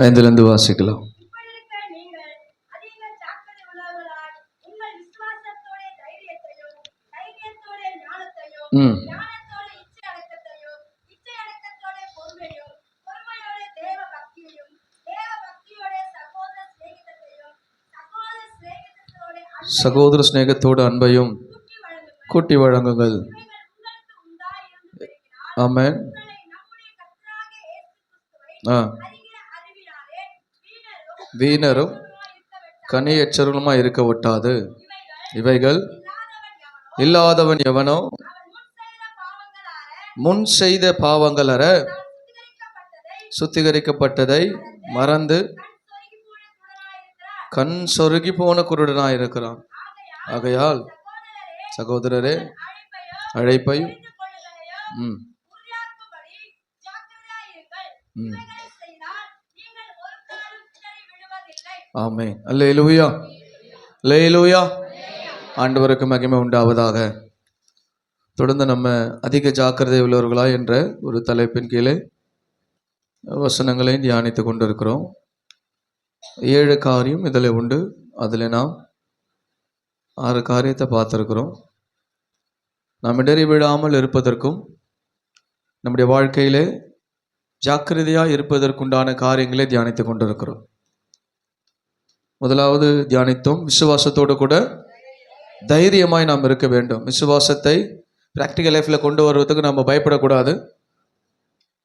5 வாசிக்கலாம். சகோதர சிநேகத்தோடு அன்பையும் கூட்டி வழங்குங்கள். ஆமென். வீணரும் கனியற்றவர்களுமா இருக்க ஒட்டாது. இவைகள் இல்லாதவன் எவனோ முன் செய்த பாவங்கள் அற சுத்திகரிக்கப்பட்டதை மறந்து கண் சொருகி போன குருடனாய் இருக்கிறான். ஆகையால் சகோதரரே, அழைப்பையும் ஆமென். அல்லேலூயா, அல்லேலூயா. ஆண்டவருக்கு மகிமை உண்டாவதாக. தொடர்ந்து நம்ம அதிக ஜாக்கிரதை உள்ளவர்களா என்ற ஒரு தலைப்பின் கீழே வசனங்களை தியானித்து கொண்டிருக்கிறோம். 7 காரியம் இதில் உண்டு. அதில் நாம் 6 காரியத்தை பார்த்துருக்கிறோம். நாம் இடறி விழாமல் இருப்பதற்கும் நம்முடைய வாழ்க்கையிலே ஜாக்கிரதையாக இருப்பதற்குண்டான காரியங்களை தியானித்து கொண்டிருக்கிறோம். முதலாவது தியானித்தோம், விசுவாசத்தோடு கூட தைரியமாய் நாம் இருக்க வேண்டும். விசுவாசத்தை பிராக்டிக்கல் லைஃப்பில் கொண்டு வருவதற்கு நம்ம பயப்படக்கூடாது.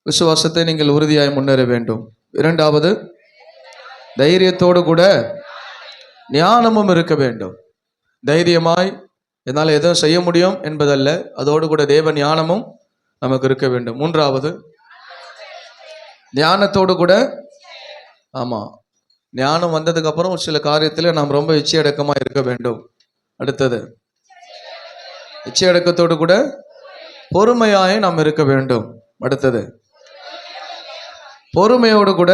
விசுவாசத்தை நீங்கள் உறுதியாய் முன்னேற வேண்டும். 2வது, தைரியத்தோடு கூட ஞானமும் இருக்க வேண்டும். தைரியமாய் என்னால் எதுவும் செய்ய முடியும் என்பதல்ல, அதோடு கூட தேவ ஞானமும் நமக்கு இருக்க வேண்டும். 3வது, ஞானத்தோடு கூட ஞானம் வந்ததுக்கு அப்புறம் சில காரியத்தில் நாம் ரொம்ப இச்சையடக்கமாக இருக்க வேண்டும். அடுத்தது, இச்சையடக்கத்தோடு கூட பொறுமையாய் நாம் இருக்க வேண்டும். அடுத்தது, பொறுமையோடு கூட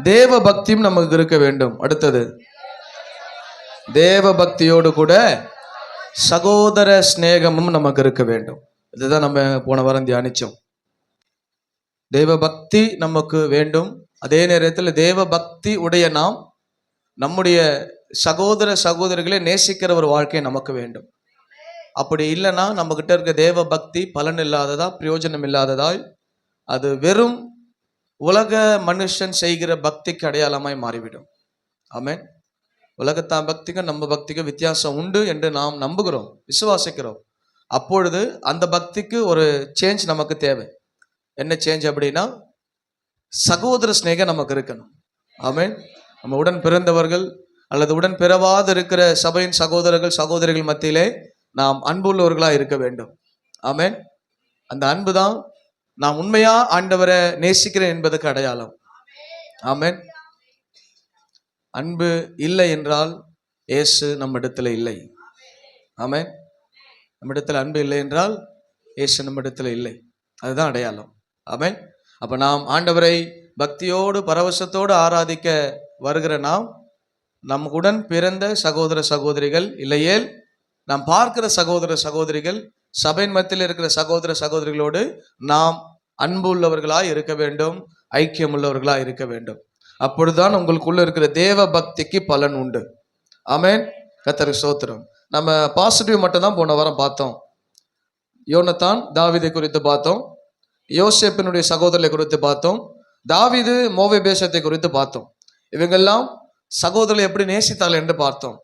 தேவ பக்தியும் நமக்கு இருக்க வேண்டும். அடுத்தது, தேவ பக்தியோடு கூட சகோதர சிநேகமும் நமக்கு இருக்க வேண்டும். இதுதான் நம்ம போன வாரம் தியானிச்சோம். தேவ பக்தி நமக்கு வேண்டும். அதே நேரத்தில் தேவ பக்தி உடைய நாம் நம்முடைய சகோதர சகோதரிகளை நேசிக்கிற ஒரு வாழ்க்கை நமக்கு வேண்டும். அப்படி இல்லைன்னா நம்ம கிட்ட இருக்க தேவ பக்தி பலன் இல்லாததா, பிரயோஜனம் இல்லாததாய், அது வெறும் உலக மனுஷன் செய்கிற பக்திக்கு அடையாளமாய் மாறிவிடும். ஆமென். உலகத்தான் பக்திக்கும் நம்ம பக்திக்கும் வித்தியாசம் உண்டு என்று நாம் நம்புகிறோம், விசுவாசிக்கிறோம். அப்பொழுது அந்த பக்திக்கு ஒரு சேஞ்ச் நமக்கு தேவை. என்ன சேஞ்ச் அப்படின்னா, சகோதர சிநேகம் நமக்கு இருக்கணும். ஆமென். நம்ம உடன் பிறந்தவர்கள் அல்லது உடன் பிறவாது இருக்கிற சபையின் சகோதரர்கள் சகோதரிகள் மத்தியிலே நாம் அன்புள்ளவர்களாக இருக்க வேண்டும். ஆமென். அந்த அன்பு தான் நான் உண்மையா ஆண்டவரை நேசிக்கிறேன் என்பதுக்கு அடையாளம். ஆமென். அன்பு இல்லை என்றால் இயேசு நம்மிடத்தில் இல்லை. ஆமென். நம்மிடத்தில் அன்பு இல்லை என்றால் இயேசு நம்மிடத்தில் இல்லை. அதுதான் அடையாளம். ஆமென். அப்ப நாம் ஆண்டவரை பக்தியோடு பரவசத்தோடு ஆராதிக்க வருகிற நாம் நம்முடன் பிறந்த சகோதர சகோதரிகள் இல்லையேல் நாம் பார்க்கிற சகோதர சகோதரிகள் சபையின் மத்தியில் இருக்கிற சகோதர சகோதரிகளோடு நாம் அன்பு உள்ளவர்களாய் இருக்க வேண்டும், ஐக்கியம் உள்ளவர்களாய் இருக்க வேண்டும். அப்பொழுதுதான் உங்களுக்குள்ள இருக்கிற தேவ பக்திக்கு பலன் உண்டு. ஆமென். கர்த்தருக்கு ஸ்தோத்திரம். நம்ம பாசிட்டிவ் மட்டும் தான் போன வாரம் பார்த்தோம். யோனத்தான் தாவீதை குறித்து பார்த்தோம், யோசேப்பினுடைய சகோதரரை குறித்து பார்த்தோம், தாவீது மோவாபியத்தை குறித்து பார்த்தோம். இவங்கெல்லாம் சகோதரரை எப்படி நேசித்தார்கள் என்று பார்த்தோம்.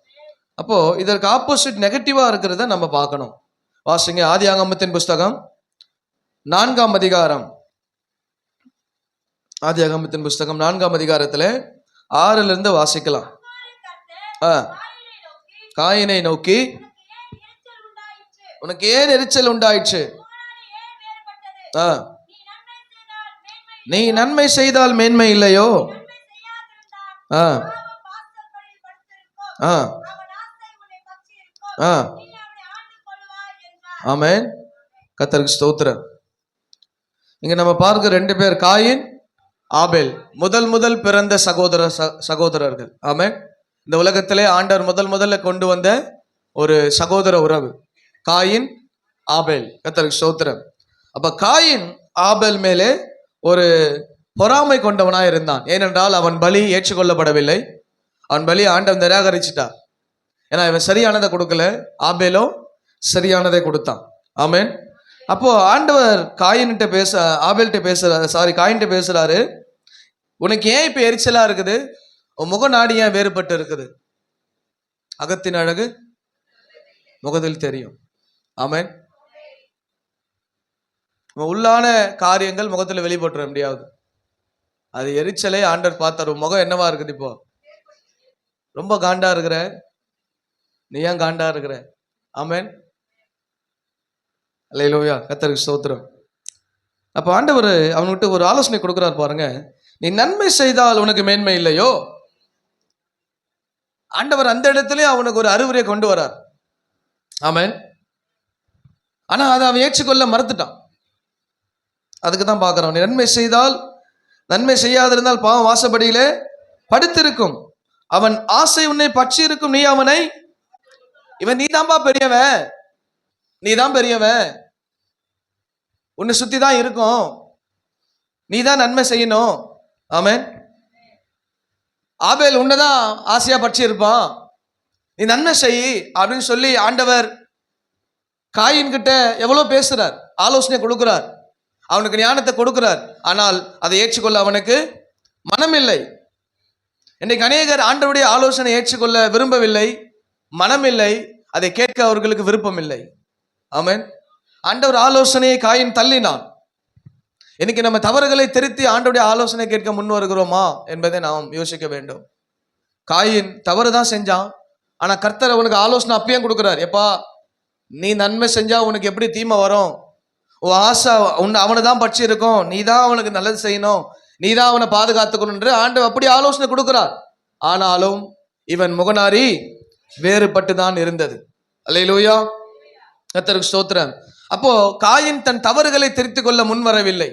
அப்போ இதற்கு ஆப்போசிட் நெகட்டிவா இருக்கிறத நம்ம பார்க்கணும். வாசிங்க, ஆதியாகமத்தின் புஸ்தகம் 4ஆம் அதிகாரம். ஆதியாகமத்தின் புஸ்தகம் 4ஆம் அதிகாரத்துல 6லிருந்து வாசிக்கலாம். காயினை நோக்கி, உனக்கு ஏன் எரிச்சல் உண்டாயிற்று? நீ நன்மை செய்தால் மேன்மை இல்லையோ? ஆமென். கர்த்தருக்கு ஸ்தோத்திரம். இங்க நம்ம பார்க்க 2 பேர், காயின், ஆபேல். முதல் பிறந்த சகோதரர்கள். ஆமென். இந்த உலகத்திலே ஆண்டவர் முதல்ல கொண்டு வந்த ஒரு சகோதர உறவு காயின் ஆபேல். கர்த்தருக்கு ஸ்தோத்திரம். அப்ப காயின் ஆபேல் மேலே ஒரு பொறாமை கொண்டவனாய் இருந்தான். ஏனென்றால் அவன் பலி ஏற்றுக்கொள்ளப்படவில்லை. அவன் பலி ஆண்டவன் நிராகரிச்சிட்டான். ஏன்னா இவன் சரியானதை கொடுக்கல, ஆபேலோ சரியானதை கொடுத்தான். ஆமென். அப்போ ஆண்டவர் காயின்கிட்ட காயின்கிட்ட பேசுறாரு, உனக்கு ஏன் இப்ப எரிச்சலா இருக்குது? உன் முக நாடி ஏன் வேறுபட்டு இருக்குது? அகத்தின் அழகு முகத்தில் தெரியும். ஆமென். உள்ளான காரியங்கள் முகத்துல வெளிப்பட்டுற முடியாது. அது எரிச்சலே ஆண்டவர் பார்த்தார். முகம் என்னவா இருக்குது? இப்போ ரொம்ப காண்டா இருக்கிற, நீ ஏன் காண்டா இருக்கிற? ஆமென். அல்லேலூயா, கர்த்தருக்கு ஸ்தோத்திரம். அப்ப ஆண்டவர் அவன்கிட்ட ஒரு ஆலோசனை கொடுக்கிறார் பாருங்க. நீ நன்மை செய்தால் உனக்கு மேன்மை இல்லையோ? ஆண்டவர் அந்த இடத்துல அவனுக்கு ஒரு அறிவுரையை கொண்டு வரார். ஆமென். ஆனா அதை அவன் ஏற்றுக்கொள்ள மறுத்துட்டான். அதுக்கு தான் பார்க்கிறோம். நீ நன்மை செய்தால், நன்மை செய்யாதிருந்தால் பாவம் வாசப்படியிலே படுத்திருக்கும், அவன் ஆசை உன்னை பற்றி இருக்கும், நீ அவனை நீ தான்பா பெரியவன், நீ தான் பெரியவன், உன்னை சுத்தி தான் இருக்கும், நீ தான் நன்மை செய்யணும். ஆமென். ஆபேல் உன்னதான் ஆசையா பற்றி இருப்பான், நீ நன்மை செய் அப்படின்னு சொல்லி ஆண்டவர் காயின் கிட்ட எவ்வளவு பேசுறார், ஆலோசனை கொடுக்கிறார், அவனுக்கு ஞானத்தை கொடுக்கிறார். ஆனால் அதை ஏற்றுக்கொள்ள அவனுக்கு மனமில்லை. இன்றைக்கு அநேகர் ஆண்டவருடைய ஆலோசனை ஏற்றுக்கொள்ள விரும்பவில்லை, மனமில்லை, அதை கேட்க அவர்களுக்கு விருப்பம் இல்லை. ஆமென். ஆண்டவர் ஆலோசனையை காயின் தள்ளினான். இன்னைக்கு நம்ம தவறுகளை திருத்தி ஆண்டவருடைய ஆலோசனை கேட்க முன் வருகிறோமா என்பதை நாம் யோசிக்க வேண்டும். காயின் தவறு தான் செஞ்சான், ஆனா கர்த்தர் அவனுக்கு ஆலோசனை அப்பயும் கொடுக்கிறார். எப்பா, நீ நன்மை செஞ்சா உனக்கு எப்படி தீமை வரும், உன் ஆசை அவனை தான் பற்றி இருக்கும், நீ தான் அவனுக்கு நல்லது செய்யணும், நீ தான் அவனை பாதுகாத்துக்கணும் என்று ஆண்டவர் அப்படி ஆலோசனை கொடுக்கிறார். ஆனாலும் இவன் முகநாரி வேறுபட்டு தான் இருந்தது. அல்லேலூயா, கர்த்தருக்கு ஸ்தோத்திரம். அப்போ காயின் தன் தவறுகளை திருத்திக் கொள்ள முன் வரவில்லை.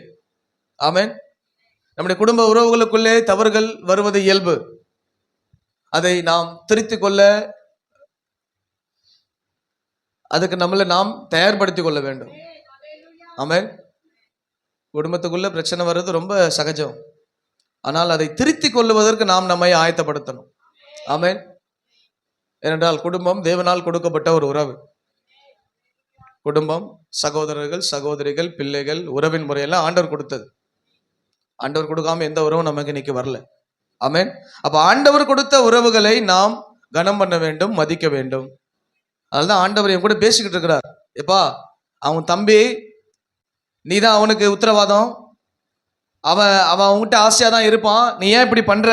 ஆமென். நம்முடைய குடும்ப உறவுகளுக்குள்ளே தவறுகள் வருவது இயல்பு. அதை நாம் திருத்திக் கொள்ள, அதுக்கு நம்மளை நாம் தயார்படுத்திக் கொள்ள வேண்டும். ஆமென். குடும்பத்துக்குள்ள பிரச்சனை வர்றது ரொம்ப சகஜம். ஆனால் அதை திருத்திக் கொள்வதற்கு நாம் நம்மை ஆயத்தப்படுத்தணும். ஆமென். ஏனென்றால் குடும்பம் தேவனால் கொடுக்கப்பட்ட ஒரு உறவு. குடும்பம், சகோதரர்கள், சகோதரிகள், பிள்ளைகள், உறவின் முறையெல்லாம் ஆண்டவர் கொடுத்தது. ஆண்டவர் கொடுக்காம எந்த உறவும் நமக்கு இன்னைக்கு வரல. ஆமென். அப்ப ஆண்டவர் கொடுத்த உறவுகளை நாம் கனம் பண்ண வேண்டும், மதிக்க வேண்டும். அதனால்தான் ஆண்டவர் என் கூட பேசிக்கிட்டு இருக்கிறார். எப்பா, அவன் தம்பி, நீ தான் அவனுக்கு உத்தரவாதம், அவன் அவன்கிட்ட ஆசையா தான் இருப்பான், நீ ஏன் இப்படி பண்ற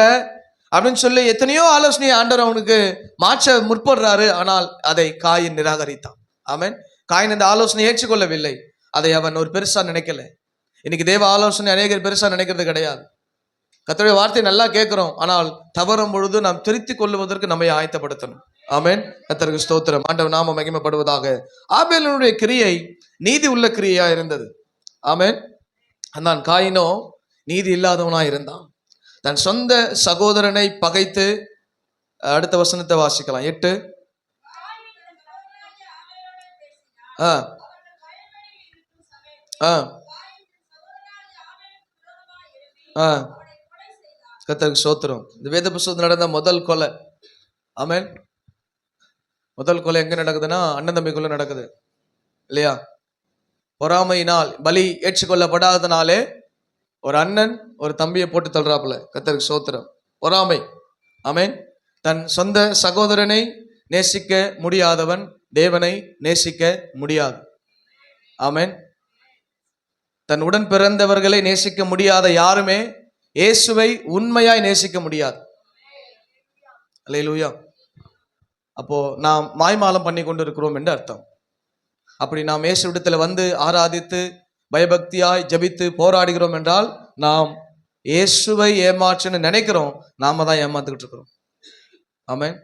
அப்படின்னு சொல்லி எத்தனையோ ஆலோசனையை ஆண்டவர் அவனுக்கு மாற்ற முற்படுறாரு. ஆனால் அதை காயின் நிராகரித்தான். ஆமென். காயின் இந்த ஆலோசனை ஏற்றுக்கொள்ளவில்லை. அதை அவன் ஒரு பெருசா நினைக்கல. இன்னைக்கு தேவ ஆலோசனை அநேகர் பெருசா நினைக்கிறது கிடையாது. கர்த்தருடைய வார்த்தை நல்லா கேட்கிறோம், ஆனால் தவறும் பொழுது நாம் திருத்திக் கொள்வதற்கு நம்மை ஆயத்தப்படுத்தணும். ஆமென். கர்த்தருக்கு ஸ்தோத்திரம். ஆண்டவர் நாம மகிமைப்படுவதாக. ஆபேலினுடைய கிரியை நீதி உள்ள கிரியா இருந்தது. ஆமென். நான் காயினோ நீதி இல்லாதவனா இருந்தான். தன் சொந்த சகோதரனை பகைத்து, அடுத்த வசனத்தை வாசிக்கலாம், 8. கர்த்தருக்கு ஸ்தோத்திரம். இந்த வேத புத்தகத்தில் நடந்த முதல் கொலை. ஆமென். முதல் கொலை எங்க நடக்குதுன்னா அண்ணன் தம்பிக்குள்ள நடக்குது இல்லையா? பொறாமையினால், பலி ஏற்றுக்கொள்ளப்படாதனாலே ஒரு அண்ணன் ஒரு தம்பியை போட்டு தள்ளுறாப்புல. கர்த்தருக்கு ஸ்தோத்திரம். பொறாமை. ஆமென். தன் சொந்த சகோதரனை நேசிக்க முடியாதவன் தேவனை நேசிக்க முடியாது. ஆமென். தன் உடன் பிறந்தவர்களை நேசிக்க முடியாத யாருமே இயேசுவை உண்மையாய் நேசிக்க முடியாது. அல்லேலூயா. அப்போ நாம் மாய்மாலம் பண்ணி கொண்டு இருக்கிறோம் என்று அர்த்தம். அப்படி நாம் இயேசுவிடத்தில் வந்து ஆராதித்து பயபக்தியாய் ஜபித்து போராடுகிறோம் என்றால் நாம் இயேசுவை ஏமாற்றுன்னு நினைக்கிறோம், நாம தான் ஏமாத்துக்கிட்டு இருக்கிறோம். ஆமென்.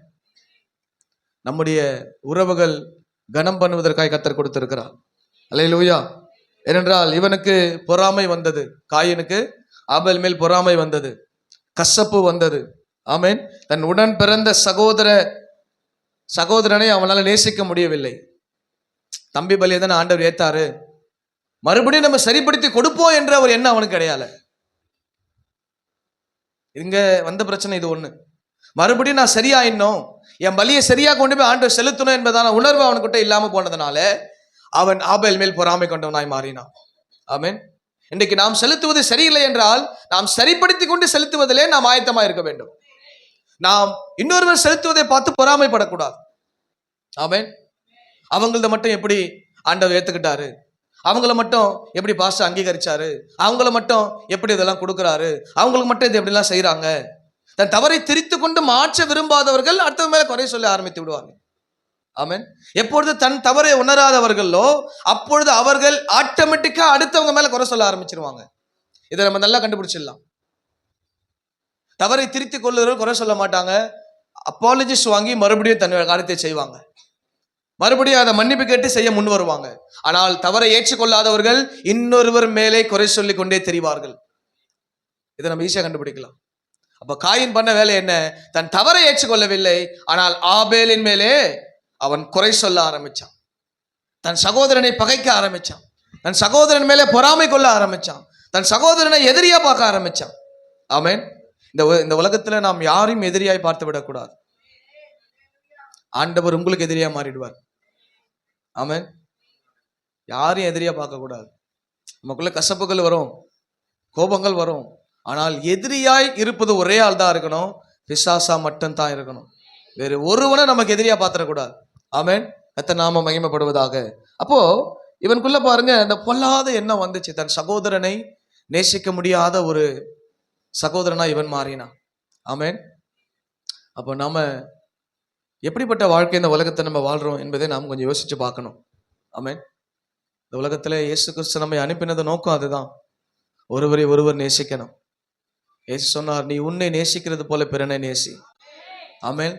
நம்முடைய உறவுகள் கனம் பண்ணுவதற்காக கர்த்தர் கொடுத்திருக்கிறார். அல்லேலூயா. ஏனென்றால் இவனுக்கு பொறாமை வந்தது, காயினுக்கு ஆபேல் மேல் பொறாமை வந்தது, கசப்பு வந்தது. ஆமென். தன் உடன் பிறந்த சகோதரனை அவனால் நேசிக்க முடியவில்லை. தம்பி பலியை தானே ஆண்டவர் ஏத்தாரு, மறுபடியும் நம்ம சரிப்படுத்தி கொடுப்போம் என்ற ஒரு எண்ணம் அவனுக்கு கிடையாது. இங்க வந்த பிரச்சனை இது ஒண்ணு. மறுபடியும் நான் சரியாயிடணும், என் பலியை சரியா கொண்டு போய் ஆண்டவர் செலுத்தணும் என்பதான உணர்வு அவனுக்கிட்ட இல்லாம போனதுனால அவன் ஆபேல் மேல் பொறாமை கொண்டவனாய் மாறினான். ஆமென். இன்றைக்கு நாம் செலுத்துவது சரியில்லை என்றால் நாம் சரிப்படுத்தி கொண்டு செலுத்துவதிலே நாம் ஆயத்தமா இருக்க வேண்டும். நாம் இன்னொருவர் செலுத்துவதை பார்த்து பொறாமைப்படக்கூடாது. ஆமென். அவங்களத மட்டும் எப்படி ஆண்டவர் ஏத்துக்கிட்டாரு, அவங்கள மட்டும் எப்படி பாஸ்டர் அங்கீகரிச்சாரு, அவங்கள மட்டும் எப்படி இதெல்லாம் கொடுக்குறாரு, அவங்களுக்கு மட்டும் இது எப்படிலாம் செய்யறாங்க, தன் தவறை திரித்து கொண்டு மாற்ற விரும்பாதவர்கள் அடுத்த மேல குறை சொல்ல ஆரம்பித்து விடுவாங்க. ஆமென். எப்பொழுது தன் தவறை உணராதவர்களோ அப்பொழுது அவர்கள் ஆட்டோமேட்டிக்கா அடுத்தவங்க மேல குறை சொல்ல ஆரம்பிச்சிருவாங்க. இதை நம்ம நல்லா கண்டுபிடிச்சிடலாம். தவறை திருத்தி கொள்ளுறவர்கள் குறை சொல்ல மாட்டாங்க, அப்பாலஜிஸ்ட் வாங்கி மறுபடியும் தன் காரியத்தை செய்வாங்க, மறுபடியும் அதை மன்னிப்பு கேட்டு செய்ய முன் வருவாங்க. ஆனால் தவறை ஏற்றுக்கொள்ளாதவர்கள் இன்னொருவர் மேலே குறை சொல்லி கொண்டே தெரிவார்கள். இதை நம்ம ஈஸியா கண்டுபிடிக்கலாம். அப்ப காயின் பண்ண வேலை என்ன? தன் தவறை ஏற்றுக்கொள்ளவில்லை, ஆனால் ஆபேலின் மேலே அவன் குறை சொல்ல ஆரம்பிச்சான். தன் சகோதரனை பகைக்க ஆரம்பிச்சான், தன் சகோதரன் மேலே பொறாமை கொள்ள ஆரம்பிச்சான், தன் சகோதரனை எதிரியா பார்க்க ஆரம்பிச்சான். ஆமென். இந்த உலகத்துல நாம் யாரையும் எதிரியாய் பார்த்து விடக்கூடாது. ஆண்டவர் உங்களுக்கு எதிரியா மாறிடுவார். ஆமென். யாரையும் எதிரியா பார்க்க கூடாது. நமக்குள்ள கசப்புகள் வரும், கோபங்கள் வரும், ஆனால் எதிரியாய் இருப்பது ஒரே ஆள் தான் இருக்கணும், பிசாசா மட்டும் தான் இருக்கணும். வேறு ஒருவனை நமக்கு எதிரியா பார்த்துடக்கூடாது. ஆமென். கர்த்தர் நாமம் மகிமைப்படுவதாக. அப்போ இவனுக்குள்ள பாருங்க, இந்த பொல்லாத எண்ணம் வந்துச்சு. தன் சகோதரனை நேசிக்க முடியாத ஒரு சகோதரனா இவன் மாறினான். ஆமென். அப்போ நாம எப்படிப்பட்ட வாழ்க்கை இந்த உலகத்தை நம்ம வாழ்றோம் என்பதை நாம் கொஞ்சம் யோசிச்சு பார்க்கணும். ஆமென். இந்த உலகத்துல இயேசு கிறிஸ்து நம்மை அனுப்பினது நோக்கம் அதுதான், ஒருவரை ஒருவர் நேசிக்கணும். இயேசு சொன்னார், நீ உன்னை நேசிக்கிறது போல பிறனை நேசி. ஆமென்.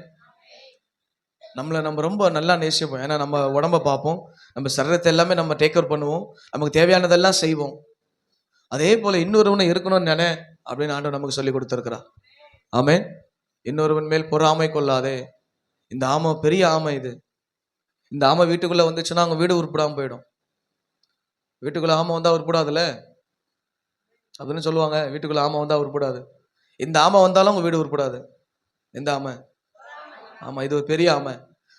நம்மளை நம்ம ரொம்ப நல்லா நேசிப்போம். ஏன்னா நம்ம உடம்ப பார்ப்போம், நம்ம சரீரத்தை எல்லாமே நம்ம டேக் ஓவர் பண்ணுவோம், நமக்கு தேவையானதெல்லாம் செய்வோம். அதே போல இன்னொருவனை இருக்கணும்னு நினை அப்படின்னு ஆண்டவர் நமக்கு சொல்லி கொடுத்துருக்கிறார். ஆமென். இன்னொருவன் மேல் பொறாமை கொள்ளாதே. இந்த ஆமை பெரிய ஆமை. இந்த ஆமை வீட்டுக்குள்ள வந்துச்சுன்னா அவங்க வீடு உருப்படாம போயிடும். வீட்டுக்குள்ள ஆமை வந்தா உருப்படாதுல்ல அப்படின்னு சொல்லுவாங்க. வீட்டுக்குள்ள ஆமை வந்தா உருப்படாது. இந்த ஆமை வந்தாலும் உங்க வீடு உருப்படாது. எந்த ஆமை? ஆமா, இது ஒரு பெரிய ஆமை.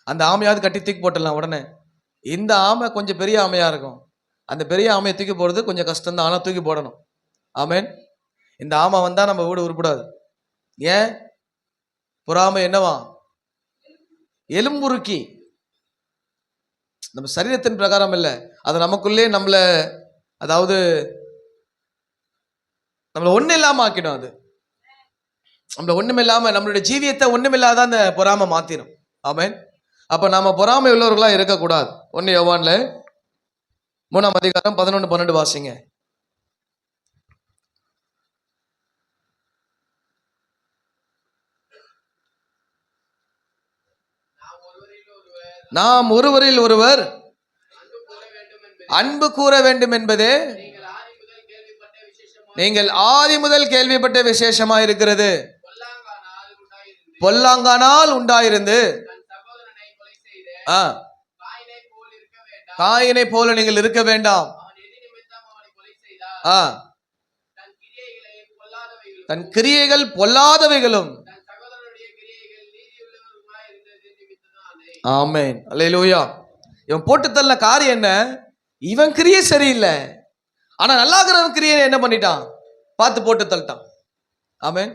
அந்த ஆமையாவது கட்டி தூக்கி போட்டுடலாம் உடனே. இந்த ஆமை கொஞ்சம் பெரிய ஆமையா இருக்கும். அந்த பெரிய ஆமையை தூக்கி போடுறது கொஞ்சம் கஷ்டம் தான், ஆனால் தூக்கி போடணும். ஆமென். இந்த ஆமை வந்தா நம்ம வீடு உருப்படாது. ஏன்? பொறாமை என்னவா? எலும்புருக்கி. நம்ம சரீரத்தின் பிரகாரம் இல்லை, அது நமக்குள்ளே நம்மளை, அதாவது நம்மளை ஒன்றும் இல்லாம ஆக்கிடும். அது நம்மளை ஒண்ணும் இல்லாம, நம்மளுடைய ஜீவியத்தை ஒண்ணுமில்லாத அந்த பொறாமை மாத்திரும். ஆமென். அப்ப நாம பொறாமை உள்ளவர்களா இருக்கக்கூடாது. 1 யோவான்ல 3ஆம் அதிகாரம் 11, 12 வாசிங்க. நாம் ஒருவரில் ஒருவர் அன்பு கூற வேண்டும் என்பதே நீங்கள் ஆதி முதல் கேள்விப்பட்ட விசேஷமா இருக்கிறது. பொல்லாங்கானால் உண்டாயிருந்து காயினை போல நீங்கள் இருக்க வேண்டாம். தன் கிரியைகள் பொல்லாதவைகளும். ஆமென். அல்லேலூயா. இவன் போட்டு தள்ள காரியம் என்ன? இவன் கிரியை சரியில்லை, ஆனா நல்லா இருக்கிறவன் கிரியை என்ன பண்ணிட்டான்? பார்த்து போட்டு தள்ளிட்டான். ஆமென்.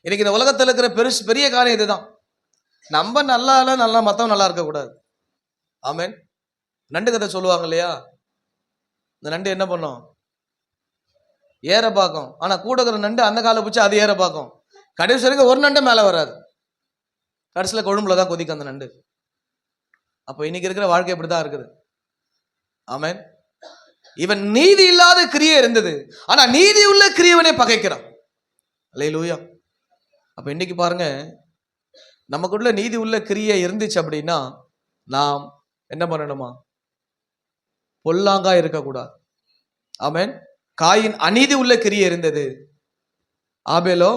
இன்னைக்கு இந்த உலகத்தில் இருக்கிற பெரிய காரியம் இதுதான். நம்ம நல்லா இல்லை, நல்லா மற்றவன் நல்லா இருக்கக்கூடாது. ஆமென். நண்டு கதை சொல்லுவாங்க இல்லையா? இந்த நண்டு என்ன பண்ணும்? ஏற பார்க்கும். ஆனா கூட இருக்கிற நண்டு அந்த காலை பிடிச்சி அது ஏற பார்க்கும். கடைசி வரைக்கும் ஒரு நண்டு மேலே வராது, கடைசியில் கொழும்புல தான் கொதிக்கும் அந்த நண்டு. அப்போ இன்னைக்கு இருக்கிற வாழ்க்கை இப்படிதான் இருக்குது. ஆமென். இவன் நீதி இல்லாத கிரியை இருந்தது, ஆனா நீதி உள்ள கிரியவனை பகைக்கிறான். அல்லேலூயா. அப்ப இன்னைக்கு பாருங்க, நமக்குள்ள நீதி உள்ள கிரியை இருந்துச்சு அப்படின்னா நாம் என்ன பண்ணணுமா? பொல்லாங்கா இருக்கக்கூடாது. ஆமென். காயின் அநீதி உள்ள கிரியை இருந்தது, ஆபேலோ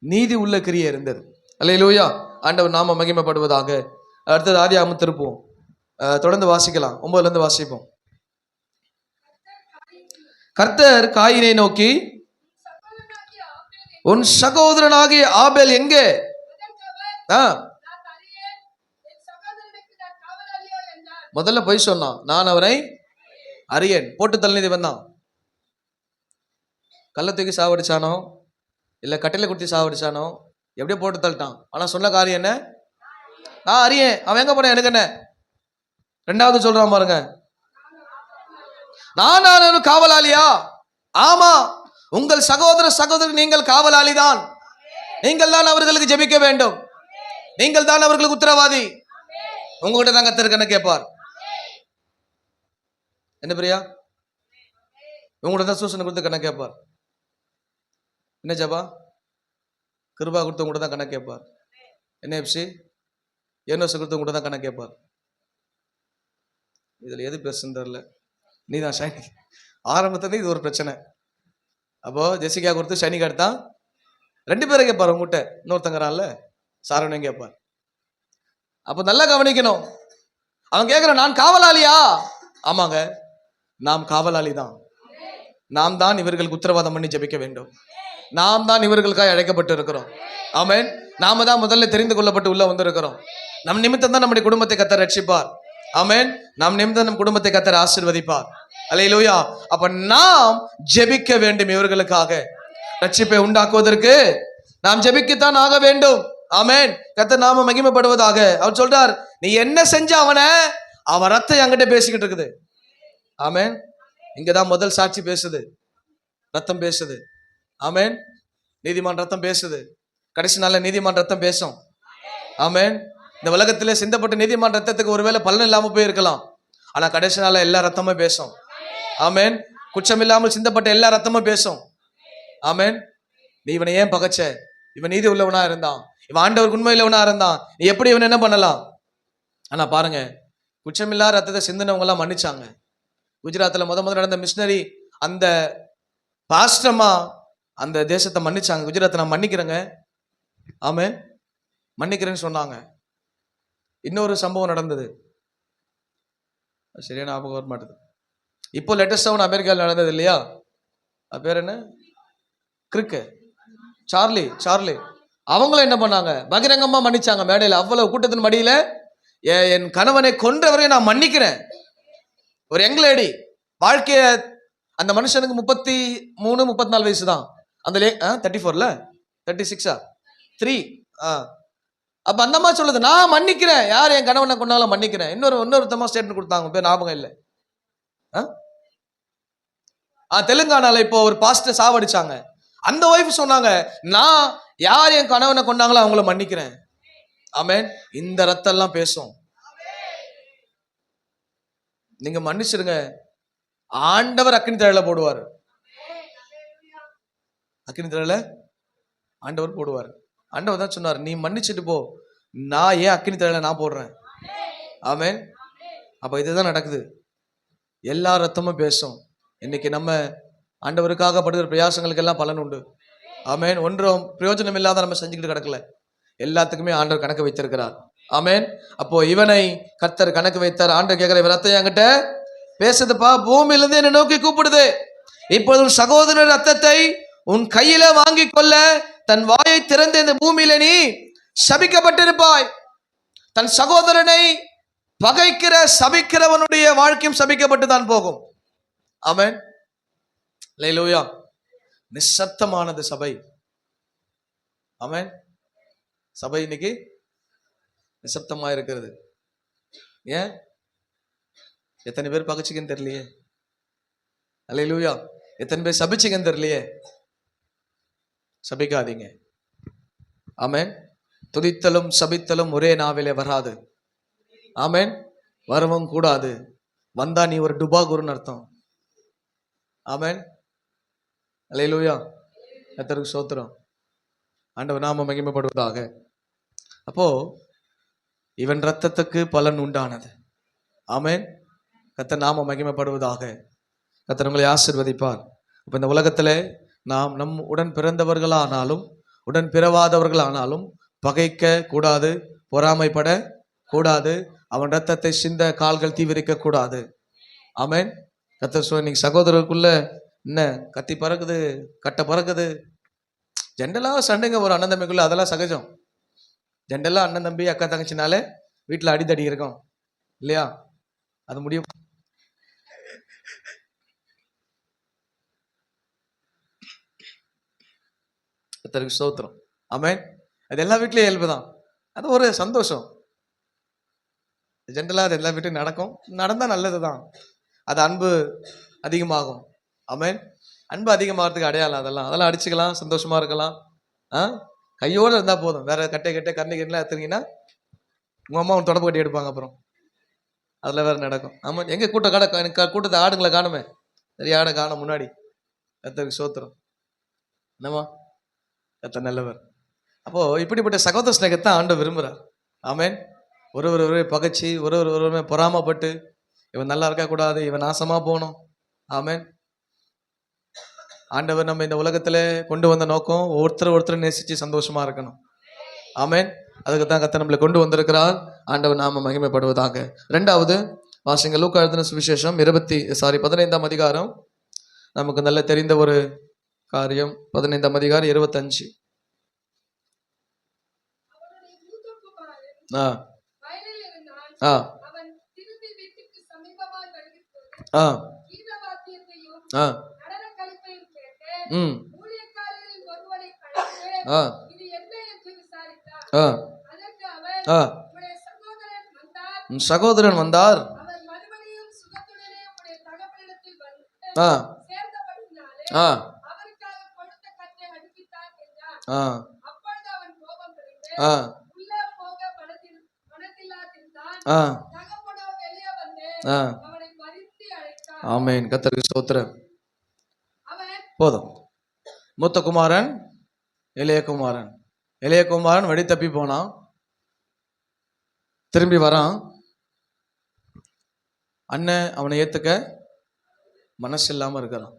நீதி உள்ள கிரியை இருந்தது. அல்லேலூயா. ஆண்டவர் நாம மகிமைப்படுவதாக. அடுத்தது ஆதியாகமம் திருப்புவோம், தொடர்ந்து வாசிக்கலாம். 9ல இருந்து வாசிப்போம். கர்த்தர் காயினை நோக்கி, உன் சகோதரனாகிய ஆபேல் எங்கே? முதல்ல போய் சொன்னான், நான் அவரை அறியேன். போட்டு தள்ளினது வந்தான். கள்ள தூக்கி சாவடிச்சானோ இல்ல கட்டில குத்தி சாவடிச்சானோ, எப்படியோ போட்டு தள்ளிட்டான். ஆனா சொன்ன காரியம் என்ன? நான் அறியேன். அவன் எங்க போன எனக்கு என்ன? ரெண்டாவது சொல்றான் பாருங்க, நான் காவலாளியா? ஆமா, உங்கள் சகோதரி நீங்கள் காவலாளி தான். நீங்கள் தான் அவர்களுக்கு ஜெபிக்க வேண்டும். நீங்கள் தான் அவர்களுக்கு உத்தரவாதி. உங்ககிட்ட தான் கர்த்தர் கணக்கு கேட்பார். என்ன பிரியா? உங்கள்கிட்ட தான் சூசனை கொடுத்து கணக்கு கேட்பார். என்ன ஜபா? கிருபா கொடுத்து உங்கள்கிட்ட தான் கணக்கு கேட்பார். என்ன எப்சி? ஏனோஸ் கொடுத்து உங்கள்கிட்ட தான் கணக்கு கேட்பார். இதில் எது பெருசுன்னு தெரியல. நீ தான் ஷைனி. ஆரம்பத்துல இது ஒரு பிரச்சனை. அப்போ ஜெசிகா கொடுத்து ஷைனிக்கு எடுத்தான். 2 பேரை கேட்பார் உங்ககிட்ட. இன்னொருத்தங்கிறான்ல சாரவனையும் கேட்பார். அப்போ நல்லா கவனிக்கணும். அவன் கேட்கிறான், நான் காவலாளியா? ஆமாங்க, நாம் காவலாளி தான். நாம் தான் இவர்களுக்கு உத்தரவாதம் பண்ணி ஜெபிக்க வேண்டும். நாம் தான் இவர்களுக்காக அழைக்கப்பட்டு இருக்கிறோம். ஆமென். நாம தான் முதல்ல தெரிந்து கொள்ளப்பட்டு உள்ள வந்திருக்கிறோம். நம் நிமித்தம் தான் நம்முடைய குடும்பத்தை கர்த்தர் ரட்சிப்பார். ஆமென். நம் நிமித்தம் நம் குடும்பத்தை கர்த்தர் ஆசீர்வதிப்பார். அல்லேலூயா. அப்ப நாம் ஜெபிக்க வேண்டும். இவர்களுக்காக ரட்சிப்பை உண்டாக்குவதற்கு நாம் ஜெபிக்கத்தான் ஆக வேண்டும். ஆமென். கர்த்தர் நாம மகிமைப்படுவதாக. அவர் சொல்றார், நீ என்ன செஞ்ச அவன் ரத்தம் என்கிட்ட பேசிக்கிட்டு இருக்குது. ஆமென். இங்கதான் முதல் சாட்சி பேசுது, ரத்தம் பேசுது. ஆமென். நீதிமான் ரத்தம் பேசுது. கடைசி நாள்ல நீதிமான் ரத்தம் பேசும். ஆமென். இந்த உலகத்திலே சிந்தப்பட்ட நீதிமான் ரத்தத்துக்கு ஒருவேளை பலன் இல்லாம போயிருக்கலாம். ஆனா கடைசி நாள்ல எல்லா ரத்தமும் பேசும். ஆமென். குற்றம் இல்லாமல் சிந்தப்பட்ட எல்லா ரத்தமும் பேசும். ஆமென். நீ இவனை ஏன் பகைச்ச? இவன் நீதி உள்ளவனா இருந்தான், இவன் ஆண்டவருக்கு உண்மை உள்ளவனா இருந்தான், நீ எப்படி இவன் என்ன பண்ணலாம்? ஆனா பாருங்க, குற்றமில்லா ரத்தத்தை சிந்தினவங்க எல்லாம் மன்னிச்சாங்க. குஜராத்தில் முதல் நடந்த மிஷினரி அந்த பாஸ்டமா அந்த தேசத்தை மன்னிச்சாங்க. குஜராத்தை நான் மன்னிக்கிறேங்க, ஆமென், மன்னிக்கிறேன்னு சொன்னாங்க. இன்னொரு சம்பவம் நடந்தது, சரியான ஞாபகம் வர மாட்டேது. இப்போ லேட்டஸ்டா ஒன்று அமெரிக்காவில் நடந்தது இல்லையா? அது பேர் என்ன? கிரிக்கு சார்லி. அவங்களும் என்ன பண்ணாங்க? பகிரங்கமா மன்னிச்சாங்க மேடையில். அவ்வளவு கூட்டத்தின் மடியில, என் கணவனை கொன்றவரையும் நான் மன்னிக்கிறேன். ஒரு யங் லேடி, வாழ்க்கைய அந்த மனுஷனுக்கு 33-34 வயசு தான். அந்த 34ல 36 3 அப்ப அந்த மாதிரி சொல்லுது, நான் மன்னிக்கிறேன், யார் என் கணவனை கொண்டாலும் மன்னிக்கிறேன். இன்னொருத்தமா ஸ்டேட்மெண்ட் கொடுத்தாங்க, பேர் ஞாபகம் இல்லை. தெலுங்கானால இப்போ ஒரு பாஸ்டர் சாவடிச்சாங்க. அந்த ஒய்ஃப் சொன்னாங்க, நான் யார் என் கணவனை கொண்டாங்களோ அவங்கள மன்னிக்கிறேன். ஆமென். இந்த ரத்தம் எல்லாம் பேசும். நீங்க மன்னிச்சிருங்க, ஆண்டவர் அக்கினி தழல போடுவார். அக்கினி தழல ஆண்டவர் போடுவார். ஆண்டவர் தான் சொன்னார், நீ மன்னிச்சுட்டு போ, நான் ஏன் அக்கினி தழல நான் போடுறேன். ஆமென். அப்ப இதுதான் நடக்குது. எல்லா ரத்தமும் பேசும். இன்னைக்கு நம்ம ஆண்டவருக்காக படுகிற பிரயாசங்களுக்கு எல்லாம் பலன் உண்டு. ஆமென். ஒன்றும் பிரயோஜனம் இல்லாத நம்ம செஞ்சுக்கிட்டு கிடக்கல, எல்லாத்துக்குமே ஆண்டவர் கணக்கு வைத்திருக்கிறார். ஆமென். அப்போ இவனை கர்த்தர் கணக்கு வைத்தார். ஆண்டவர் கேட்கிற, இவன் ரத்தம் என்கிட்ட பேசுதுப்பா, பூமியிலிருந்து என்னை நோக்கி கூப்பிடுது. இப்பொழுது உன் சகோதரன் ரத்தத்தை உன் கையில வாங்கி கொள்ள தன் வாயை திறந்து இந்த பூமியில நீ சபிக்கப்பட்டிருப்பாய். தன் சகோதரனை பகைக்கிற சபிக்கிறவனுடைய வாழ்க்கையும் சபிக்கப்பட்டு தான் போகும். ஆமென். அல்லேலூயா. நிசப்தமானது சபை. ஆமென். சபை இன்னைக்கு நிசப்தமா இருக்கிறது. ஏன்? எத்தனை பேர் பகைச்சிக்கன்னு தெரியலையே. அல்லேலூயா. எத்தனை பேர் சபிச்சிக்கன்னு தெரியலையே. சபிக்காதீங்க. ஆமென். துதித்தலும் சபித்தலும் ஒரே நாவிலே வராது. ஆமென். வரவும் கூடாது. வந்தா நீ ஒரு டுபாகுருன்னு அர்த்தம். ஆமென். அல்லேலூயா. கர்த்தருக்கு ஸ்தோத்திரம். ஆண்டவர் நாம மகிமைப்படுவதாக. அப்போ இவன் ரத்தத்துக்கு பலன் உண்டானது. ஆமென். கர்த்தர் நாம மகிமைப்படுவதாக. கர்த்தர் உங்களை ஆசீர்வதிப்பார். அப்ப இந்த உலகத்துல நாம் நம் உடன் பிறந்தவர்களானாலும் உடன் பிறவாதவர்களானாலும் பகைக்க கூடாது, பொறாமைப்பட கூடாது, அவன் ரத்தத்தை சிந்த கால்கள் தீவிரிக்க கூடாது. ஆமென். கர்த்தர் சொல்ல, நீங்க சகோதரருக்குள்ள என்ன கத்தி பறக்குது, கட்டை பறக்குது, ஜென்ரலாக சண்டைங்க ஒரு அண்ணன் தம்பிக்குள்ள அதெல்லாம் சகஜம். ஜென்ரலாக அண்ணன் தம்பி அக்கா தங்கச்சினாலே வீட்டில் அடிதடி இருக்கும் இல்லையா? அது முடியும். கர்த்தருக்கு ஸ்தோத்திரம். ஆமென். அது எல்லா வீட்லயும் இயல்பு தான். அது ஒரு சந்தோஷம். ஜென்ரலாக அது எல்லா வீட்லையும் நடக்கும். நடந்தால் நல்லது தான். அது அன்பு அதிகமாகும். ஆமென். அன்பு அதிகமாகிறதுக்கு அடையாளம் அதெல்லாம். அதெல்லாம் அடிச்சுக்கலாம், சந்தோஷமா இருக்கலாம். கையோடு இருந்தால் போதும். வேற கட்டை கரண்டி கட்டலாம் எடுத்துருங்கன்னா உங்கள் அம்மா உன் தொடப்பு கட்டி எடுப்பாங்க. அப்புறம் அதில் வேற நடக்கும். ஆமாம். எங்கே கூட்டத்தை ஆடுங்களை காணுமே, நிறைய ஆடை காணும் முன்னாடி. கர்த்தருக்கு ஸ்தோத்திரம். என்னம்மா கர்த்தர் நல்லவர். அப்போ இப்படிப்பட்ட சகோதர ஸ்நேகத்தை ஆண்டவர் விரும்புகிறார். ஆமென். ஒருவரை பகைச்சி ஒருவருமே பொறாமப்பட்டு இவன் நல்லா இருக்க கூடாது, இவன் நாசமா போகணும். ஆமென். ஆண்டவர் நம்ம இந்த உலகத்துல கொண்டு வந்த நோக்கம் ஒருத்தர் நேசிச்சு சந்தோஷமா இருக்கணும். ஆமென். அதுக்கு தான் கர்த்தர் நம்மளை கொண்டு வந்திருக்கிறார். ஆண்டவர் நாம மகிமைப்படுவதாக. இரண்டாவது வாசிங்க, லூக்கா எழுதின சுவிசேஷம் 15ஆம் அதிகாரம். நமக்கு நல்ல தெரிந்த ஒரு காரியம். 15ஆம் அதிகாரம் 25. ஆ ஆ ஆ ஆ ம் ஆ ஆ ஆ சகோதரன் வந்தார். ஆ ஆ ஆ ஆ ஆ ஆ ஆமென். கர்த்தருக்கு ஸ்தோத்திரம். போதும். மூத்த குமாரன் இளைய குமாரன் வழி தப்பி போனான். திரும்பி வரான். அண்ணன் அவனை ஏத்துக்க மனசு இல்லாம இருக்கிறான்.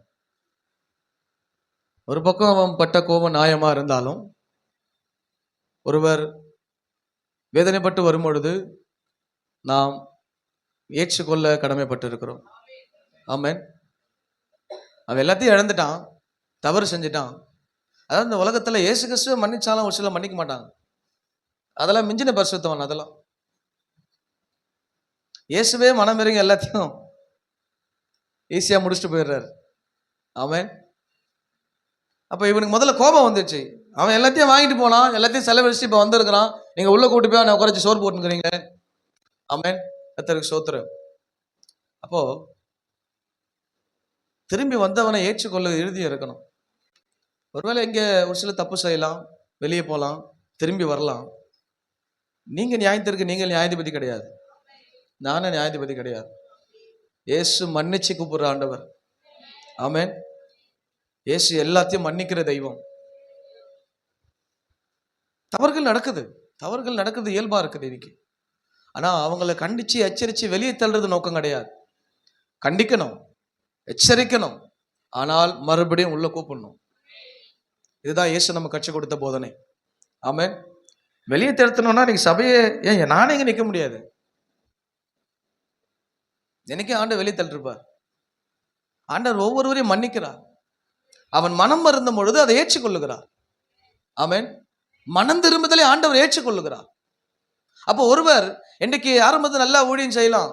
ஒரு பக்கம் அவன் பட்ட கோபம் நியாயமா இருந்தாலும், ஒருவர் வேதனைப்பட்டு வரும்பொழுது நாம் ஏற்றுக்கொள்ள கடமைப்பட்டு இருக்கிறோம். ஆமென். அவன் எல்லாத்தையும் இழந்துட்டான், தவறு செஞ்சுட்டான். அதாவது இந்த உலகத்துல இயேசு கிறிஸ்துவ மன்னிச்சாலும் ஒரு சில மன்னிக்க மாட்டாங்க. அதெல்லாம் மிஞ்சின பரிசுத்தவன். அதெல்லாம் இயேசுவே மனம் இறங்கி எல்லாத்தையும் ஈஸியா முடிச்சுட்டு போயிடுறாரு. ஆமென். அப்ப இவனுக்கு முதல்ல கோபம் வந்துச்சு. அவன் எல்லாத்தையும் வாங்கிட்டு போனான், எல்லாத்தையும் செலவழிச்சு இப்ப வந்திருக்கிறான். நீங்க உள்ள கூட்டு போய் அவனை உட்காரச்சு சோறு போட்டுக்கிறீங்க. ஆமென். கர்த்தருக்கு ஸ்தோத்திரம். அப்போ திரும்பி வந்தவனை ஏற்றுக்கொள்ள இறுதியும் இருக்கணும். ஒருவேளை இங்க ஒரு சில தப்பு செய்யலாம், வெளியே போகலாம், திரும்பி வரலாம். நீங்க நியாயத்திற்கு நீங்கள் நியாயாதிபதி கிடையாது, நானும் நியாயாதிபதி கிடையாது. இயேசு மன்னிச்சு கூப்பிடுற ஆண்டவர். ஆமென். இயேசு எல்லாத்தையும் மன்னிக்கிற தெய்வம். தவறுகள் நடக்குது இயல்பா இருக்குது இன்னைக்கு. ஆனா அவங்களை கண்டிச்சு எச்சரிச்சு வெளியே தள்ளுறது நோக்கம் கிடையாது. கண்டிக்கணும், எச்சரிக்கணும், ஆனால் மறுபடியும் உள்ள கூப்பிடணும். இதுதான் இயேசு நம்ம கற்றுக் கொடுத்த போதனை. ஆமென். வெளியே திருத்தணும்னா நீங்க சபையே ஏன் நானே இங்க நிற்க முடியாது. எனக்கே ஆண்டு வெளியே தள்ளிருப்பார். ஆண்டவர் ஒவ்வொருவரையும் மன்னிக்கிறார். அவன் மனம் வருந்தும் பொழுது அதை ஏற்றுக்கொள்ளுகிறார். ஆமென். மனம் திரும்புதலை ஆண்டவர் ஏற்றுக்கொள்ளுகிறார். அப்போ ஒருவர் இன்னைக்கு ஆரம்பத்தில் நல்லா ஊழியம் செய்யலாம்.